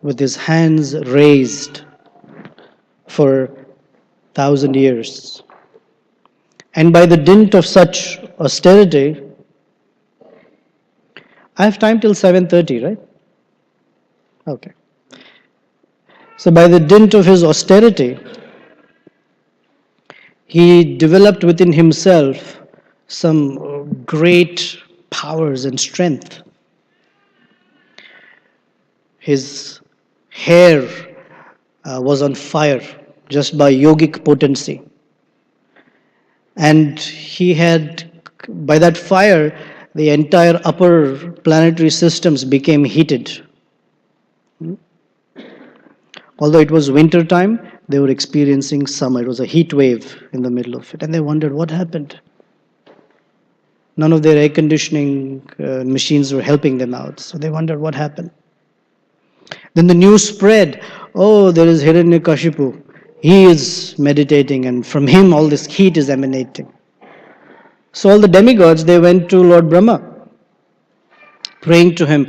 with his hands raised for 1,000 years. And by the dint of such austerity, I have time till 7:30, right? Okay. So by the dint of his austerity, he developed within himself some great powers and strength. His hair was on fire just by yogic potency. And he had, by that fire, the entire upper planetary systems became heated. Although it was winter time, they were experiencing summer. It was a heat wave in the middle of it. And they wondered what happened. None of their air conditioning machines were helping them out. So they wondered what happened. Then the news spread, oh, there is Hiranyakashipu. He is meditating, and from him all this heat is emanating. So all the demigods, they went to Lord Brahma, praying to him,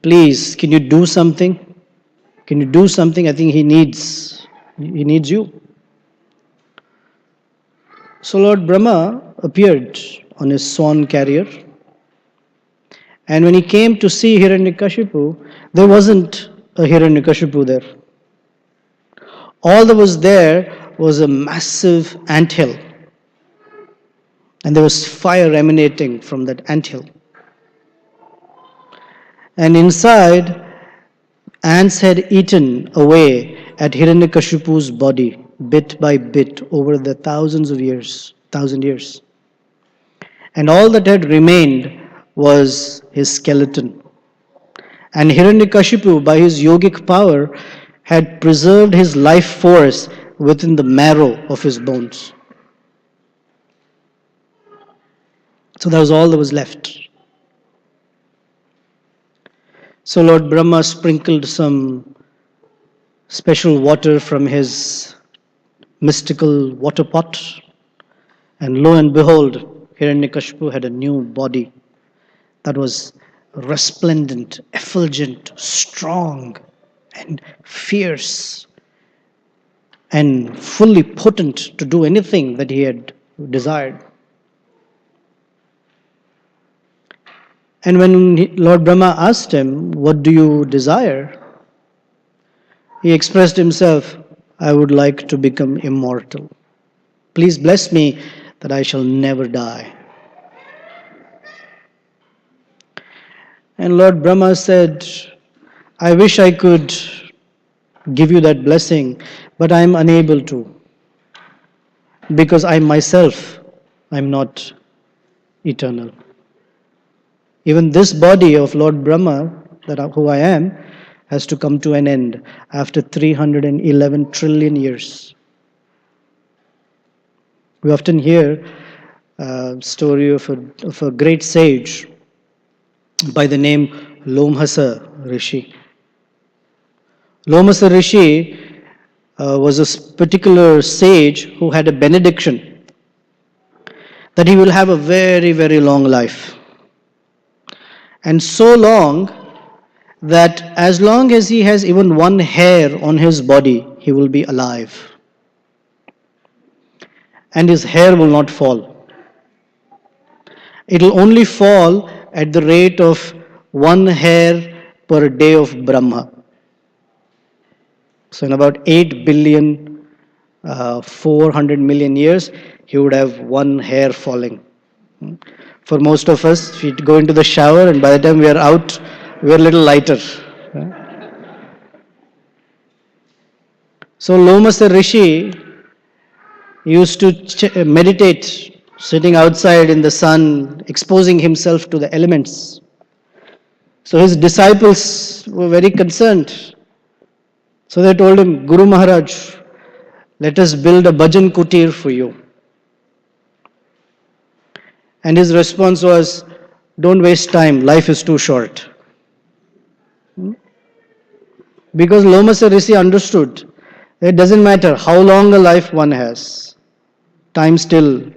please, can you do something? Can you do something? I think he needs you. So Lord Brahma appeared on his swan carrier. And when he came to see Hiranyakashipu, there wasn't a Hiranyakashipu there. All that was there was a massive anthill. And there was fire emanating from that anthill. And inside, ants had eaten away at Hiranyakashipu's body, bit by bit, over the thousand years. And all that had remained was his skeleton. And Hiranyakashipu, by his yogic power, had preserved his life force within the marrow of his bones. So that was all that was left. So Lord Brahma sprinkled some special water from his mystical water pot, and lo and behold, Hiranyakashipu had a new body that was resplendent, effulgent, strong, and fierce, and fully potent to do anything that he had desired. And when Lord Brahma asked him, what do you desire? He expressed himself, I would like to become immortal. Please bless me that I shall never die. And Lord Brahma said, I wish I could give you that blessing, but I am unable to. Because I myself, I am not eternal. Even this body of Lord Brahma, who I am, has to come to an end after 311 trillion years. We often hear a story of a great sage by the name Lomhasa Rishi. Lomhasa Rishi was a particular sage who had a benediction that he will have a very, very long life. And so long that as long as he has even one hair on his body, he will be alive. And his hair will not fall. It will only fall at the rate of one hair per day of Brahma. So in about 8 billion, 400 million years, he would have one hair falling. For most of us, we go into the shower and by the time we are out we're a little lighter. So Lomasa Rishi used to meditate sitting outside in the sun, exposing himself to the elements. So his disciples were very concerned. So they told him, Guru Maharaj, let us build a bhajan kutir for you. And his response was, don't waste time, life is too short. Because Lomasa Rishi understood, it doesn't matter how long a life one has, time still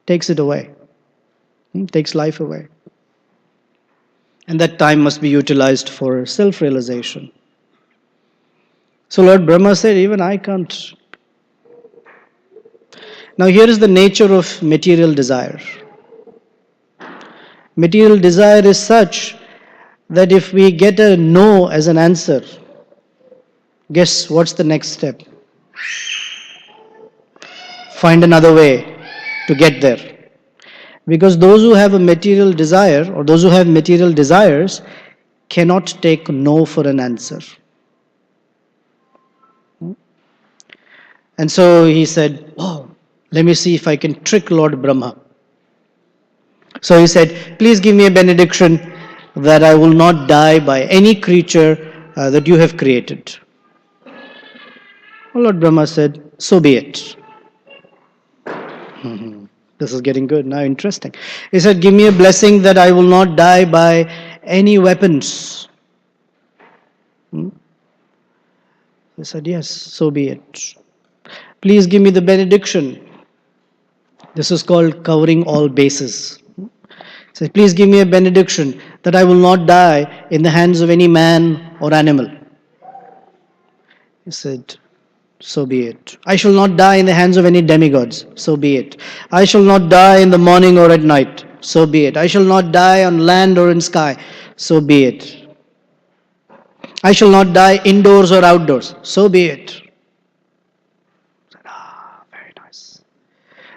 takes it away, takes life away. And that time must be utilized for self-realization. So Lord Brahma said, even I can't. Now here is the nature of material desire. Material desire is such that if we get a no as an answer, guess what's the next step? Find another way to get there. Because those who have a material desire or those who have material desires cannot take no for an answer. And so he said, oh, let me see if I can trick Lord Brahma. So he said, please give me a benediction that I will not die by any creature that you have created. Well, Lord Brahma said, so be it. This is getting good, now interesting. He said, give me a blessing that I will not die by any weapons. He said, yes, so be it. Please give me the benediction. This is called covering all bases. He said, please give me a benediction that I will not die in the hands of any man or animal. He said, so be it. I shall not die in the hands of any demigods. So be it. I shall not die in the morning or at night. So be it. I shall not die on land or in sky. So be it. I shall not die indoors or outdoors. So be it. I said, very nice.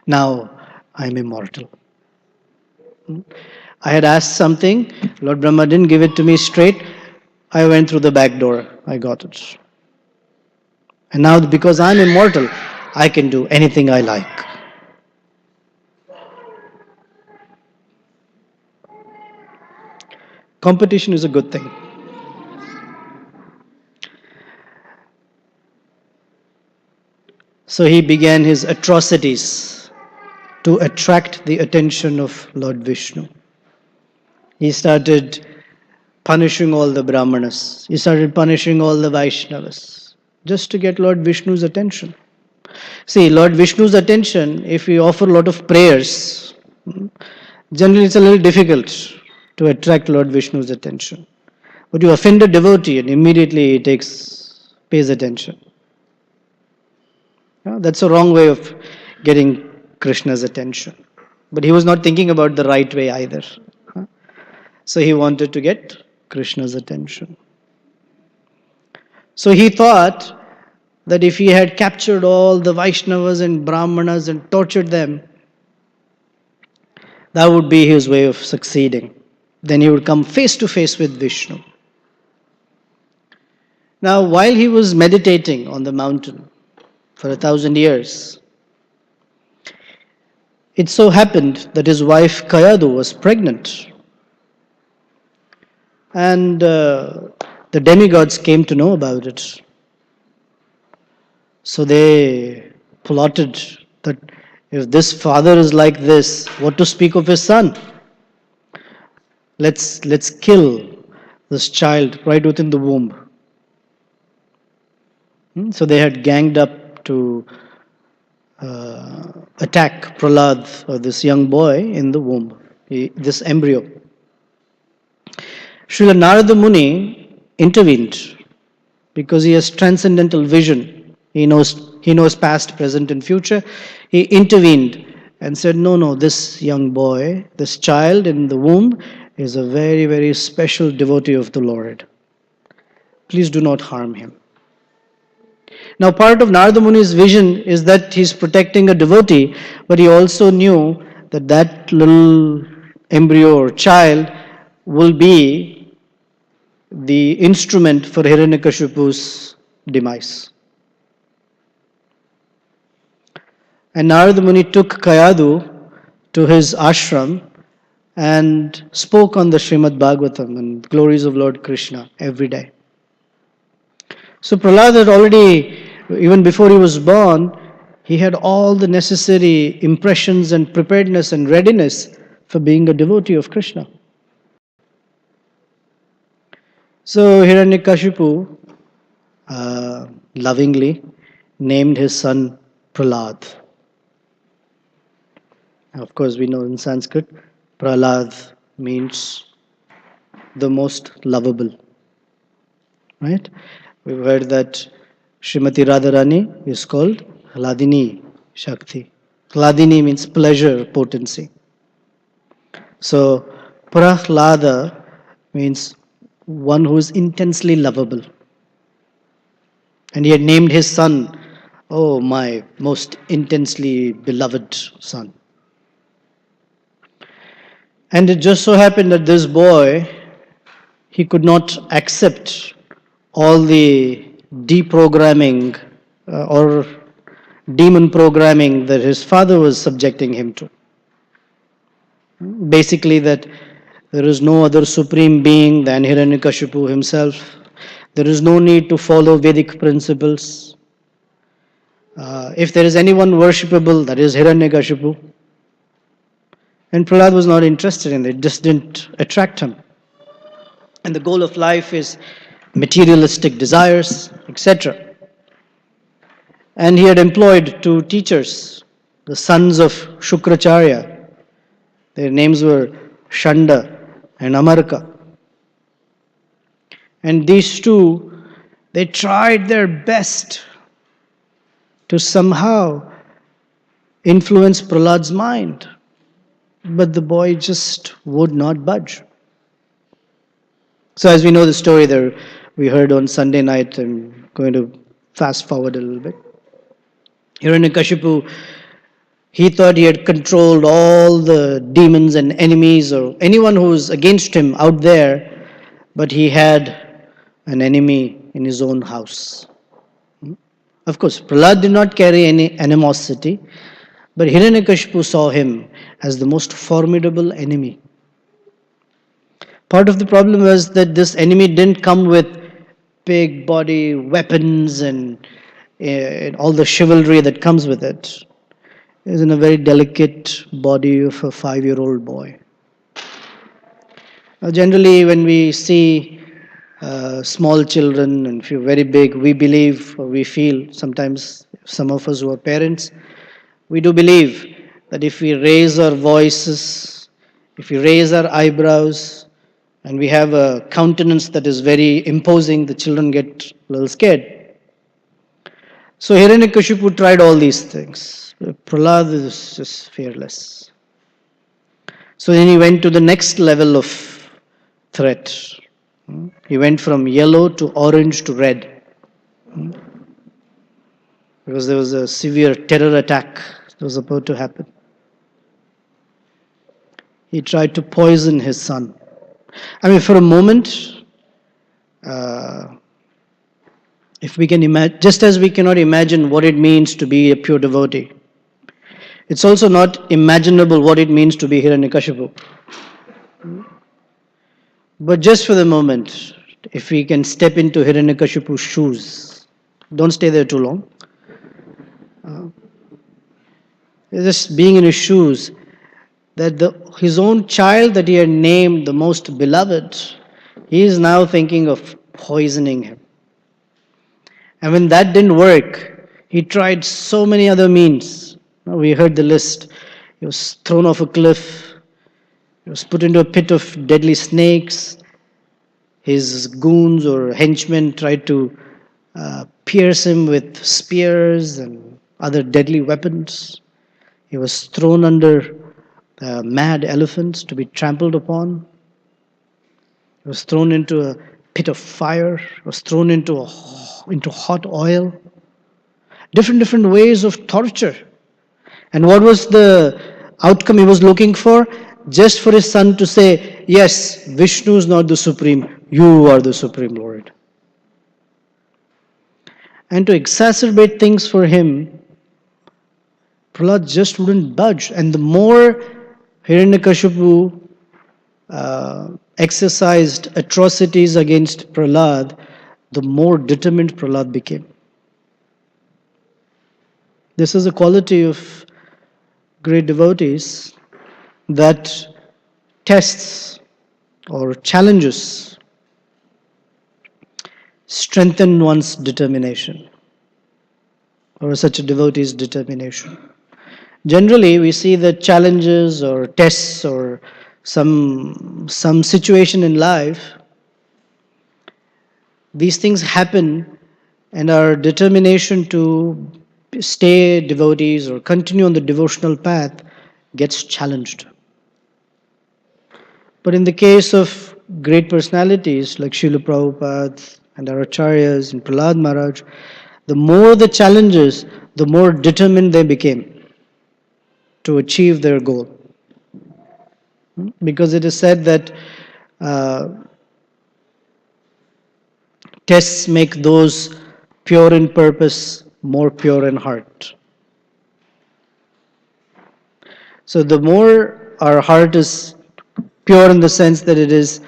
Now I am immortal. I had asked something. Lord Brahma didn't give it to me straight. I went through the back door. I got it. And now because I'm immortal, I can do anything I like. Competition is a good thing. So he began his atrocities to attract the attention of Lord Vishnu. He started punishing all the Brahmanas. He started punishing all the Vaishnavas. Just to get Lord Vishnu's attention. See, Lord Vishnu's attention, if we offer a lot of prayers, generally it's a little difficult to attract Lord Vishnu's attention. But you offend a devotee and immediately he pays attention. That's a wrong way of getting Krishna's attention. But he was not thinking about the right way either. So he wanted to get Krishna's attention. So he thought that if he had captured all the Vaishnavas and Brahmanas and tortured them, that would be his way of succeeding. Then he would come face to face with Vishnu. Now, while he was meditating on the mountain for 1,000 years, it so happened that his wife Kayadu was pregnant. And the demigods came to know about it. So they plotted that if this father is like this, what to speak of his son? Let's kill this child right within the womb. So they had ganged up to attack Prahlad, or this young boy in the womb, this embryo. Srila Narada Muni intervened because he has transcendental vision. He knows past, present and future. He intervened and said, no, this young boy, this child in the womb is a very, very special devotee of the Lord. Please do not harm him. Now part of Narada Muni's vision is that he's protecting a devotee, but he also knew that that little embryo or child will be the instrument for Hiranyakashipu's demise. And Narada Muni took Kayadu to his ashram and spoke on the Srimad Bhagavatam and glories of Lord Krishna every day. So Prahlad had already, even before he was born, he had all the necessary impressions and preparedness and readiness for being a devotee of Krishna. So Hiranyakashipu lovingly named his son Prahlad. Of course, we know in Sanskrit, Prahlad means the most lovable. Right? We've heard that Srimati Radharani is called Hladini Shakti. Hladini means pleasure, potency. So Prahlada means one who is intensely lovable. And he had named his son, oh, my most intensely beloved son. And it just so happened that this boy, he could not accept all the deprogramming or demon programming that his father was subjecting him to. Basically that there is no other supreme being than Hiranyakashipu himself. There is no need to follow Vedic principles. If there is anyone worshipable, that is Hiranyakashipu. And Prahlad was not interested in it. It just didn't attract him. And the goal of life is materialistic desires, etc. And he had employed two teachers, the sons of Shukracharya. Their names were Shanda and Amarka. And these two, they tried their best to somehow influence Prahlad's mind. But the boy just would not budge. So as we know the story there, we heard on Sunday night, I'm going to fast forward a little bit. Hiranyakashipu, he thought he had controlled all the demons and enemies or anyone who was against him out there, but he had an enemy in his own house. Of course, Prahlad did not carry any animosity, but Hiranyakashipu saw him as the most formidable enemy. Part of the problem was that this enemy didn't come with big body weapons and all the chivalry that comes with it. It was in a very delicate body of a 5-year-old boy. Generally, when we see small children, and if you're very big, we believe or we feel, sometimes some of us who are parents, we do believe that if we raise our voices, if we raise our eyebrows, and we have a countenance that is very imposing, the children get a little scared. So Hiranyakashipu tried all these things. Prahlad is just fearless. So then he went to the next level of threat. He went from yellow to orange to red. Because there was a severe terror attack that was about to happen. He tried to poison his son. I mean, for a moment, if we can imagine, just as we cannot imagine what it means to be a pure devotee, it's also not imaginable what it means to be Hiranyakashipu. But just for the moment, if we can step into Hiranyakashipu's shoes, don't stay there too long. Just being in his shoes, that his own child that he had named the most beloved, he is now thinking of poisoning him. And when that didn't work, he tried so many other means. We heard the list. He was thrown off a cliff. He was put into a pit of deadly snakes. His goons or henchmen tried to pierce him with spears and other deadly weapons. He was thrown under mad elephants to be trampled upon. He was thrown into a pit of fire. He was thrown into hot oil. Different ways of torture. And what was the outcome he was looking for? just for his son to say, yes, Vishnu is not the supreme, you are the supreme Lord. And to exacerbate things for him, Prahlad just wouldn't budge. And the more Hiranyakashipu exercised atrocities against Prahlad, the more determined Prahlad became. This is a quality of great devotees, that tests or challenges strengthen one's determination, or such a devotee's determination. Generally, we see that challenges or tests or some situation in life, these things happen and our determination to stay devotees or continue on the devotional path gets challenged. But in the case of great personalities like Srila Prabhupada and our acharyas and Prahlad Maharaj, the more the challenges, the more determined they became to achieve their goal. Because it is said that tests make those pure in purpose more pure in heart. So the more our heart is pure in the sense that it is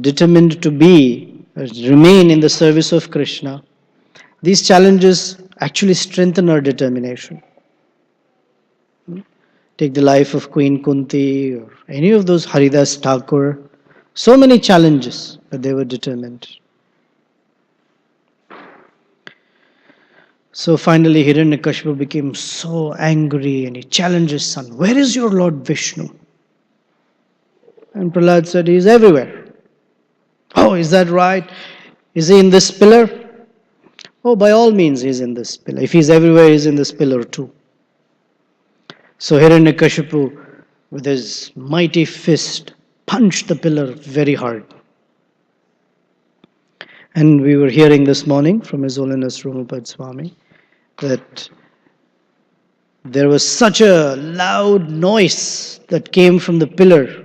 determined to be, remain in the service of Krishna, these challenges actually strengthen our determination. Take the life of Queen Kunti or any of those Haridas Thakur. So many challenges, but they were determined. So finally Hiranyakashipu became so angry and he challenged his son, where is your Lord Vishnu? And Prahlad said, he is everywhere. Oh, is that right? Is he in this pillar? Oh, by all means he is in this pillar. If he is everywhere, he is in this pillar too. So Hiranyakashipu, with his mighty fist, punched the pillar very hard. And we were hearing this morning from His Holiness Rumapad Swami that there was such a loud noise that came from the pillar,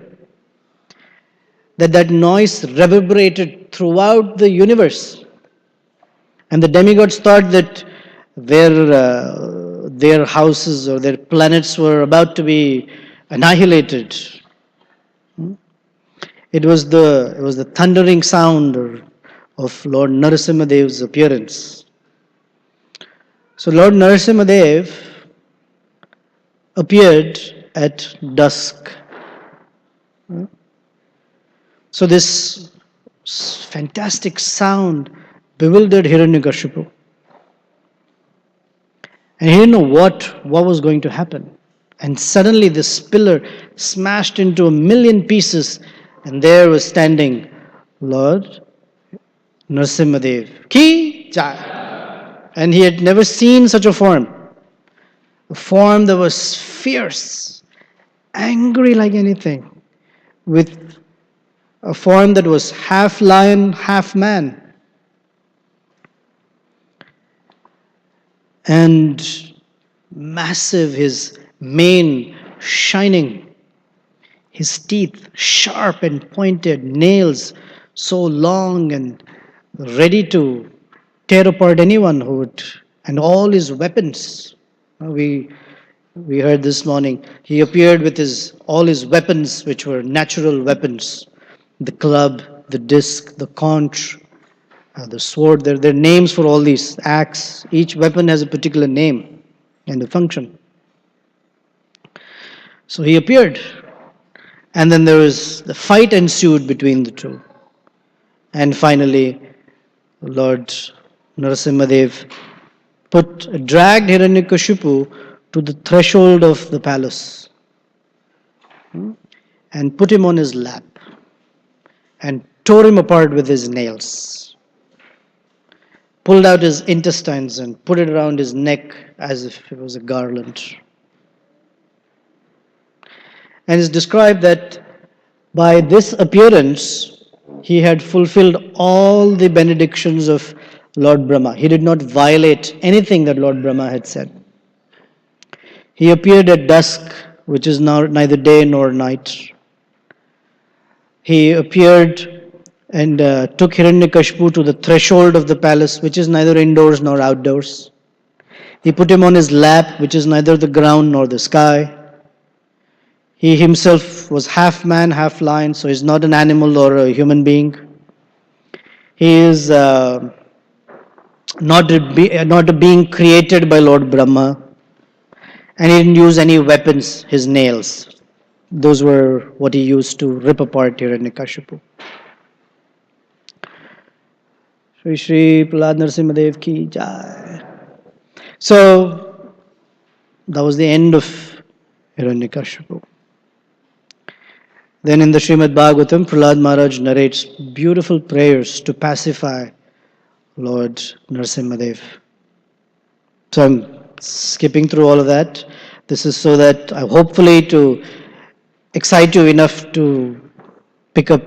that noise reverberated throughout the universe. And the demigods thought that their houses or their planets were about to be annihilated. It was the thundering sound of Lord Narasimha Dev's appearance. So Lord Narasimha Dev appeared at dusk. So this fantastic sound bewildered Hiranyakashipu. And he didn't know what was going to happen. And suddenly this pillar smashed into 1,000,000 pieces, and there was standing Lord Narasimha Dev. Ki Jai! And he had never seen such a form that was fierce, angry like anything, with a form that was half lion, half man. And massive, his mane shining, his teeth sharp and pointed, nails so long and ready to tear apart anyone who would, and all his weapons. We heard this morning, he appeared with all his weapons, which were natural weapons. The club, the disc, the conch, the sword. There are names for all these. Axe. Each weapon has a particular name and a function. So he appeared. And then the fight ensued between the two. And finally, Lord Narasimha Dev dragged Hiranyakashipu to the threshold of the palace and put him on his lap and tore him apart with his nails. Pulled out his intestines and put it around his neck as if it was a garland. And it's described that by this appearance, he had fulfilled all the benedictions of Lord Brahma. He did not violate anything that Lord Brahma had said. He appeared at dusk which is now neither day nor night. He appeared and took Hiranyakashipu to the threshold of the palace, which is neither indoors nor outdoors. He put him on his lap, which is neither the ground nor the sky. He himself was half man, half lion, so he's not an animal or a human being. He is not a being created by Lord Brahma, and he didn't use any weapons, his nails. Those were what he used to rip apart Hiranyakashipu. Shri Shri Prahlad Narasimha Dev ki jai. So, that was the end of Hiranyakashipu. Then in the Srimad Bhagavatam, Prahlad Maharaj narrates beautiful prayers to pacify Lord Narasimha Dev. So I'm skipping through all of that. This is so that hopefully to excite you enough to pick up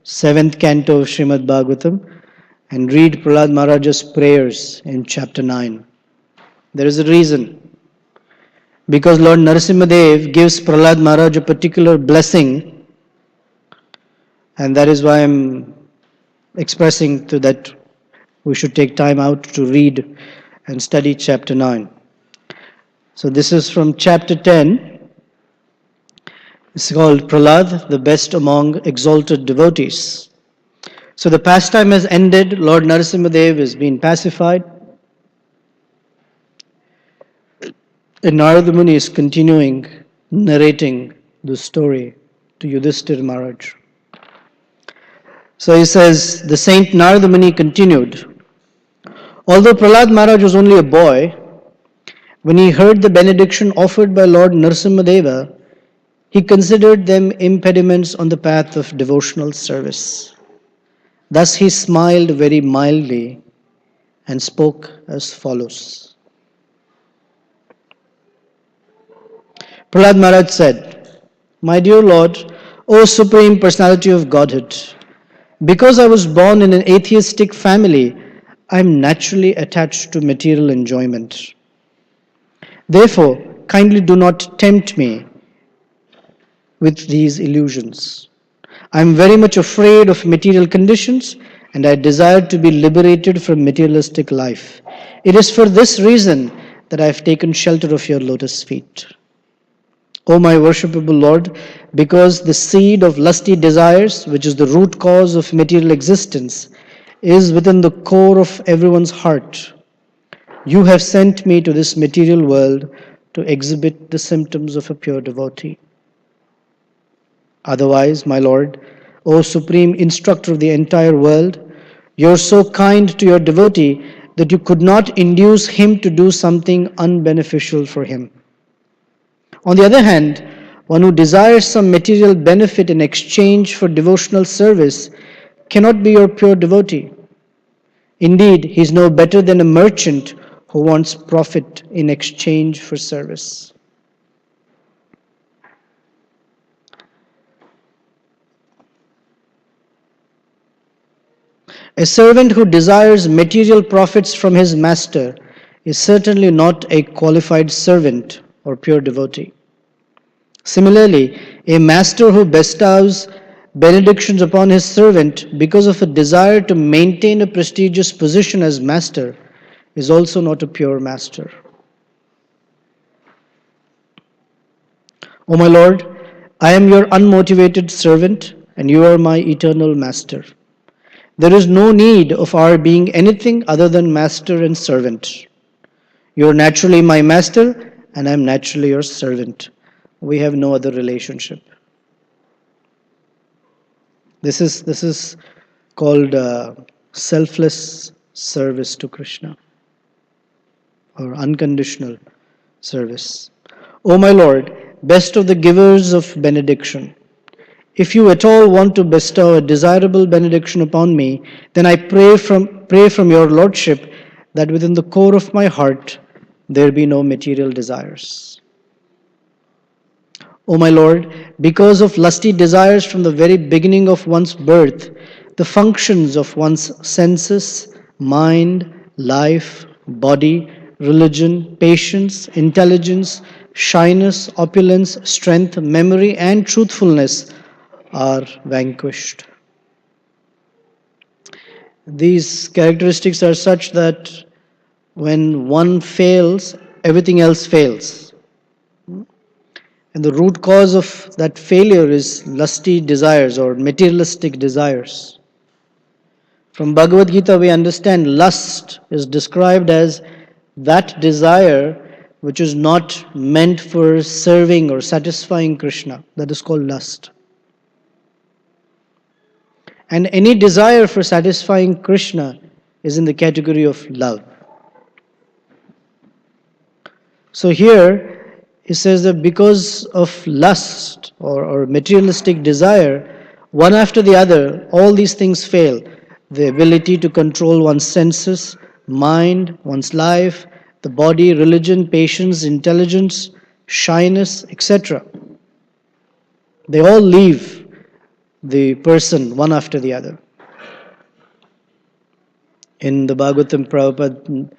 7th canto of Srimad Bhagavatam and read Prahlad Maharaj's prayers in chapter 9. There is a reason. Because Lord Narasimha Dev gives Prahlad Maharaj a particular blessing, and that is why I'm expressing to that we should take time out to read and study chapter 9. So this is from chapter 10. It's called Prahlad, the best among exalted devotees. So the pastime has ended. Lord Narasimha Dev has been pacified. And Narada Muni is continuing narrating the story to Yudhishthira Maharaj. So he says, the Saint Narada Muni continued, although Prahlad Maharaj was only a boy, when he heard the benediction offered by Lord Narasimha Deva, he considered them impediments on the path of devotional service. Thus he smiled very mildly and spoke as follows. Prahlad Maharaj said, my dear Lord, O Supreme Personality of Godhead, because I was born in an atheistic family, I am naturally attached to material enjoyment. Therefore, kindly do not tempt me with these illusions. I am very much afraid of material conditions and I desire to be liberated from materialistic life. It is for this reason that I have taken shelter of your lotus feet. O my worshipable Lord, because the seed of lusty desires, which is the root cause of material existence, is within the core of everyone's heart, you have sent me to this material world to exhibit the symptoms of a pure devotee. Otherwise, my Lord, O Supreme Instructor of the entire world, you are so kind to your devotee that you could not induce him to do something unbeneficial for him. On the other hand, one who desires some material benefit in exchange for devotional service cannot be your pure devotee. Indeed, he is no better than a merchant who wants profit in exchange for service. A servant who desires material profits from his master is certainly not a qualified servant or pure devotee. Similarly, a master who bestows benedictions upon his servant because of a desire to maintain a prestigious position as master is also not a pure master. O my Lord, I am your unmotivated servant and you are my eternal master. There is no need of our being anything other than master and servant. You are naturally my master and I am naturally your servant. We have no other relationship. This is called selfless service to Krishna, or unconditional service. O my Lord, best of the givers of benediction, if you at all want to bestow a desirable benediction upon me, then I pray from your Lordship that within the core of my heart there be no material desires. O my Lord, because of lusty desires from the very beginning of one's birth, the functions of one's senses, mind, life, body, religion, patience, intelligence, shyness, opulence, strength, memory, and truthfulness are vanquished. These characteristics are such that when one fails, everything else fails. And the root cause of that failure is lusty desires or materialistic desires. From Bhagavad Gita, we understand lust is described as that desire which is not meant for serving or satisfying Krishna. That is called lust. And any desire for satisfying Krishna is in the category of love. So here, he says that because of lust or materialistic desire, one after the other, all these things fail. The ability to control one's senses, mind, one's life, the body, religion, patience, intelligence, shyness, etc. They all leave the person one after the other. In the Bhagavatam, Prabhupada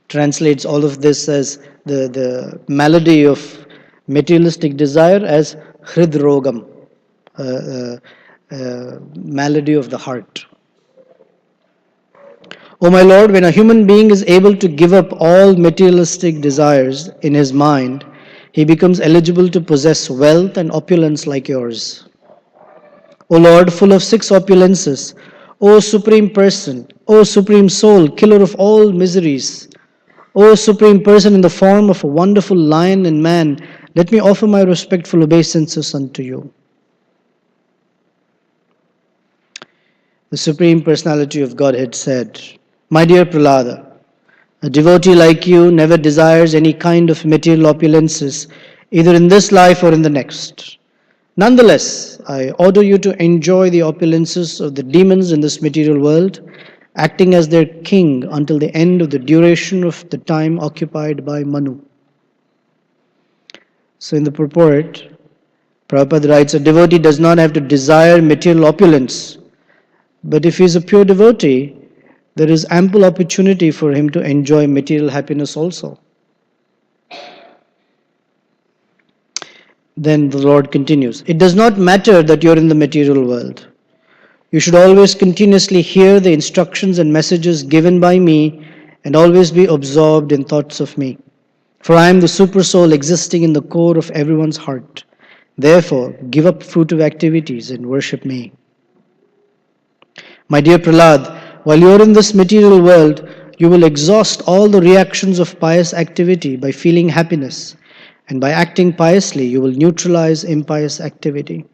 translates all of this as the malady of materialistic desire as hridrogam, malady of the heart. O my Lord, when a human being is able to give up all materialistic desires in his mind, he becomes eligible to possess wealth and opulence like yours. O Lord, full of six opulences, O Supreme Person, O Supreme Soul, killer of all miseries, O Supreme Person in the form of a wonderful lion and man, let me offer my respectful obeisances unto you. The Supreme Personality of Godhead said, My dear Prahlada, a devotee like you never desires any kind of material opulences, either in this life or in the next. Nonetheless, I order you to enjoy the opulences of the demons in this material world, acting as their king until the end of the duration of the time occupied by Manu. So in the purport, Prabhupada writes, a devotee does not have to desire material opulence, but if he is a pure devotee, there is ample opportunity for him to enjoy material happiness also. Then the Lord continues, it does not matter that you are in the material world. You should always continuously hear the instructions and messages given by me and always be absorbed in thoughts of me. For I am the super soul existing in the core of everyone's heart. Therefore, give up fruitive activities and worship me. My dear Prahlad, while you are in this material world, you will exhaust all the reactions of pious activity by feeling happiness, and by acting piously, you will neutralize impious activity.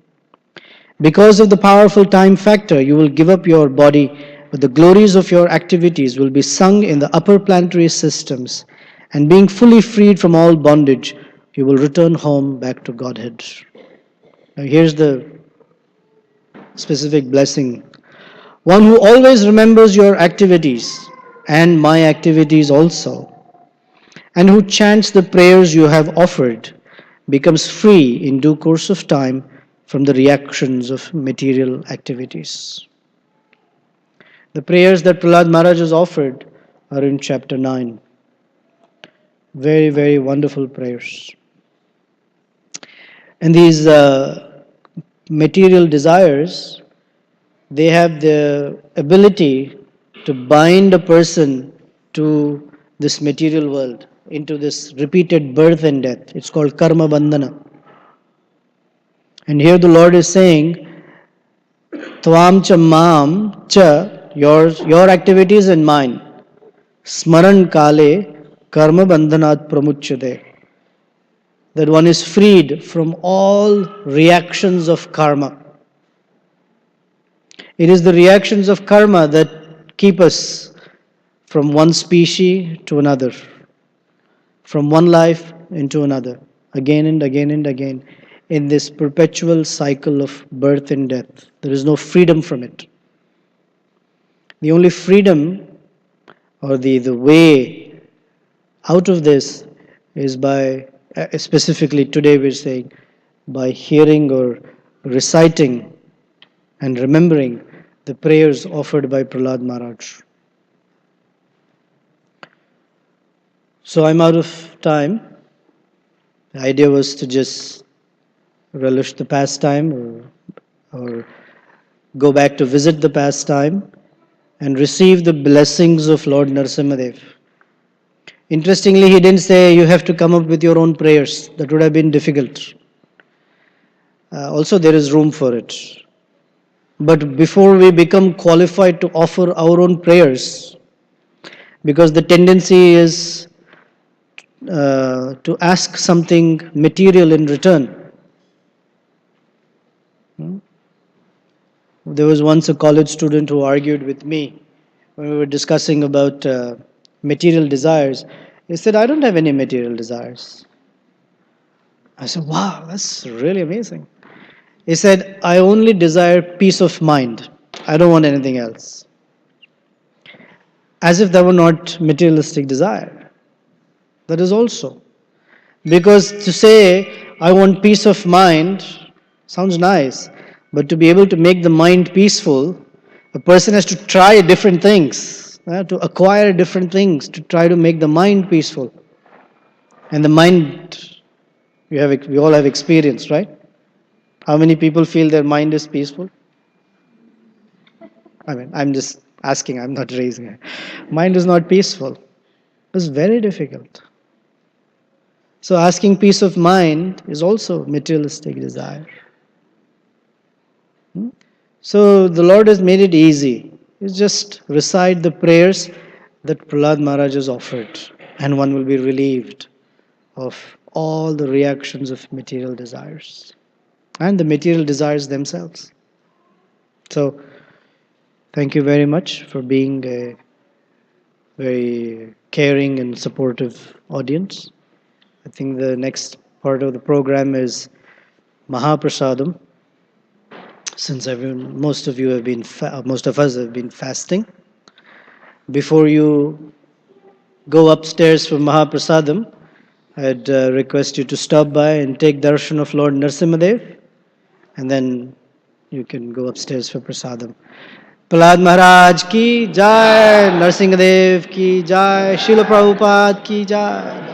Because of the powerful time factor, you will give up your body, but the glories of your activities will be sung in the upper planetary systems, and being fully freed from all bondage, you will return home back to Godhead. Now here's the specific blessing. One who always remembers your activities and my activities also, and who chants the prayers you have offered, becomes free in due course of time from the reactions of material activities. The prayers that Prahlad Maharaj has offered are in chapter 9. Very, very wonderful prayers. And these material desires, they have the ability to bind a person to this material world, into this repeated birth and death. It's called karma bandhana. And here the Lord is saying, Tvam cha mam cha, your activities and mine, smaran kale karma bandhanat pramuchyate. That one is freed from all reactions of karma. It is the reactions of karma that keep us from one species to another, from one life into another, again and again and again, in this perpetual cycle of birth and death. There is no freedom from it. The only freedom, or the way out of this, is by, specifically today we're saying, by hearing or reciting and remembering the prayers offered by Prahlad Maharaj. So I'm out of time. The idea was to just relish the pastime or go back to visit the pastime and receive the blessings of Lord Narasimha. Interestingly, he didn't say you have to come up with your own prayers. That would have been difficult. Also, there is room for it. But before we become qualified to offer our own prayers, because the tendency is to ask something material in return. There was once a college student who argued with me when we were discussing about material desires. He said, I don't have any material desires. I said, wow, that's really amazing. He said, I only desire peace of mind. I don't want anything else. As if that were not materialistic desire. That is also. Because to say, I want peace of mind sounds nice, but to be able to make the mind peaceful, a person has to try different things, to acquire different things, to try to make the mind peaceful. And the mind, we all have experience, right? How many people feel their mind is peaceful? I mean, I'm just asking, I'm not raising it. Mind is not peaceful. It's very difficult. So asking peace of mind is also materialistic desire. So the Lord has made it easy. You just recite the prayers that Prahlad Maharaj has offered, and one will be relieved of all the reactions of material desires and the material desires themselves. So thank you very much for being a very caring and supportive audience. I think the next part of the program is Mahaprasadam. Since most of us have been fasting, before you go upstairs for Mahaprasadam, I'd request you to stop by and take darshan of Lord Narasimha, and then you can go upstairs for prasadam. Prahlad Maharaj ki jai, Narasimha ki jai, Srila Prabhupada ki jai.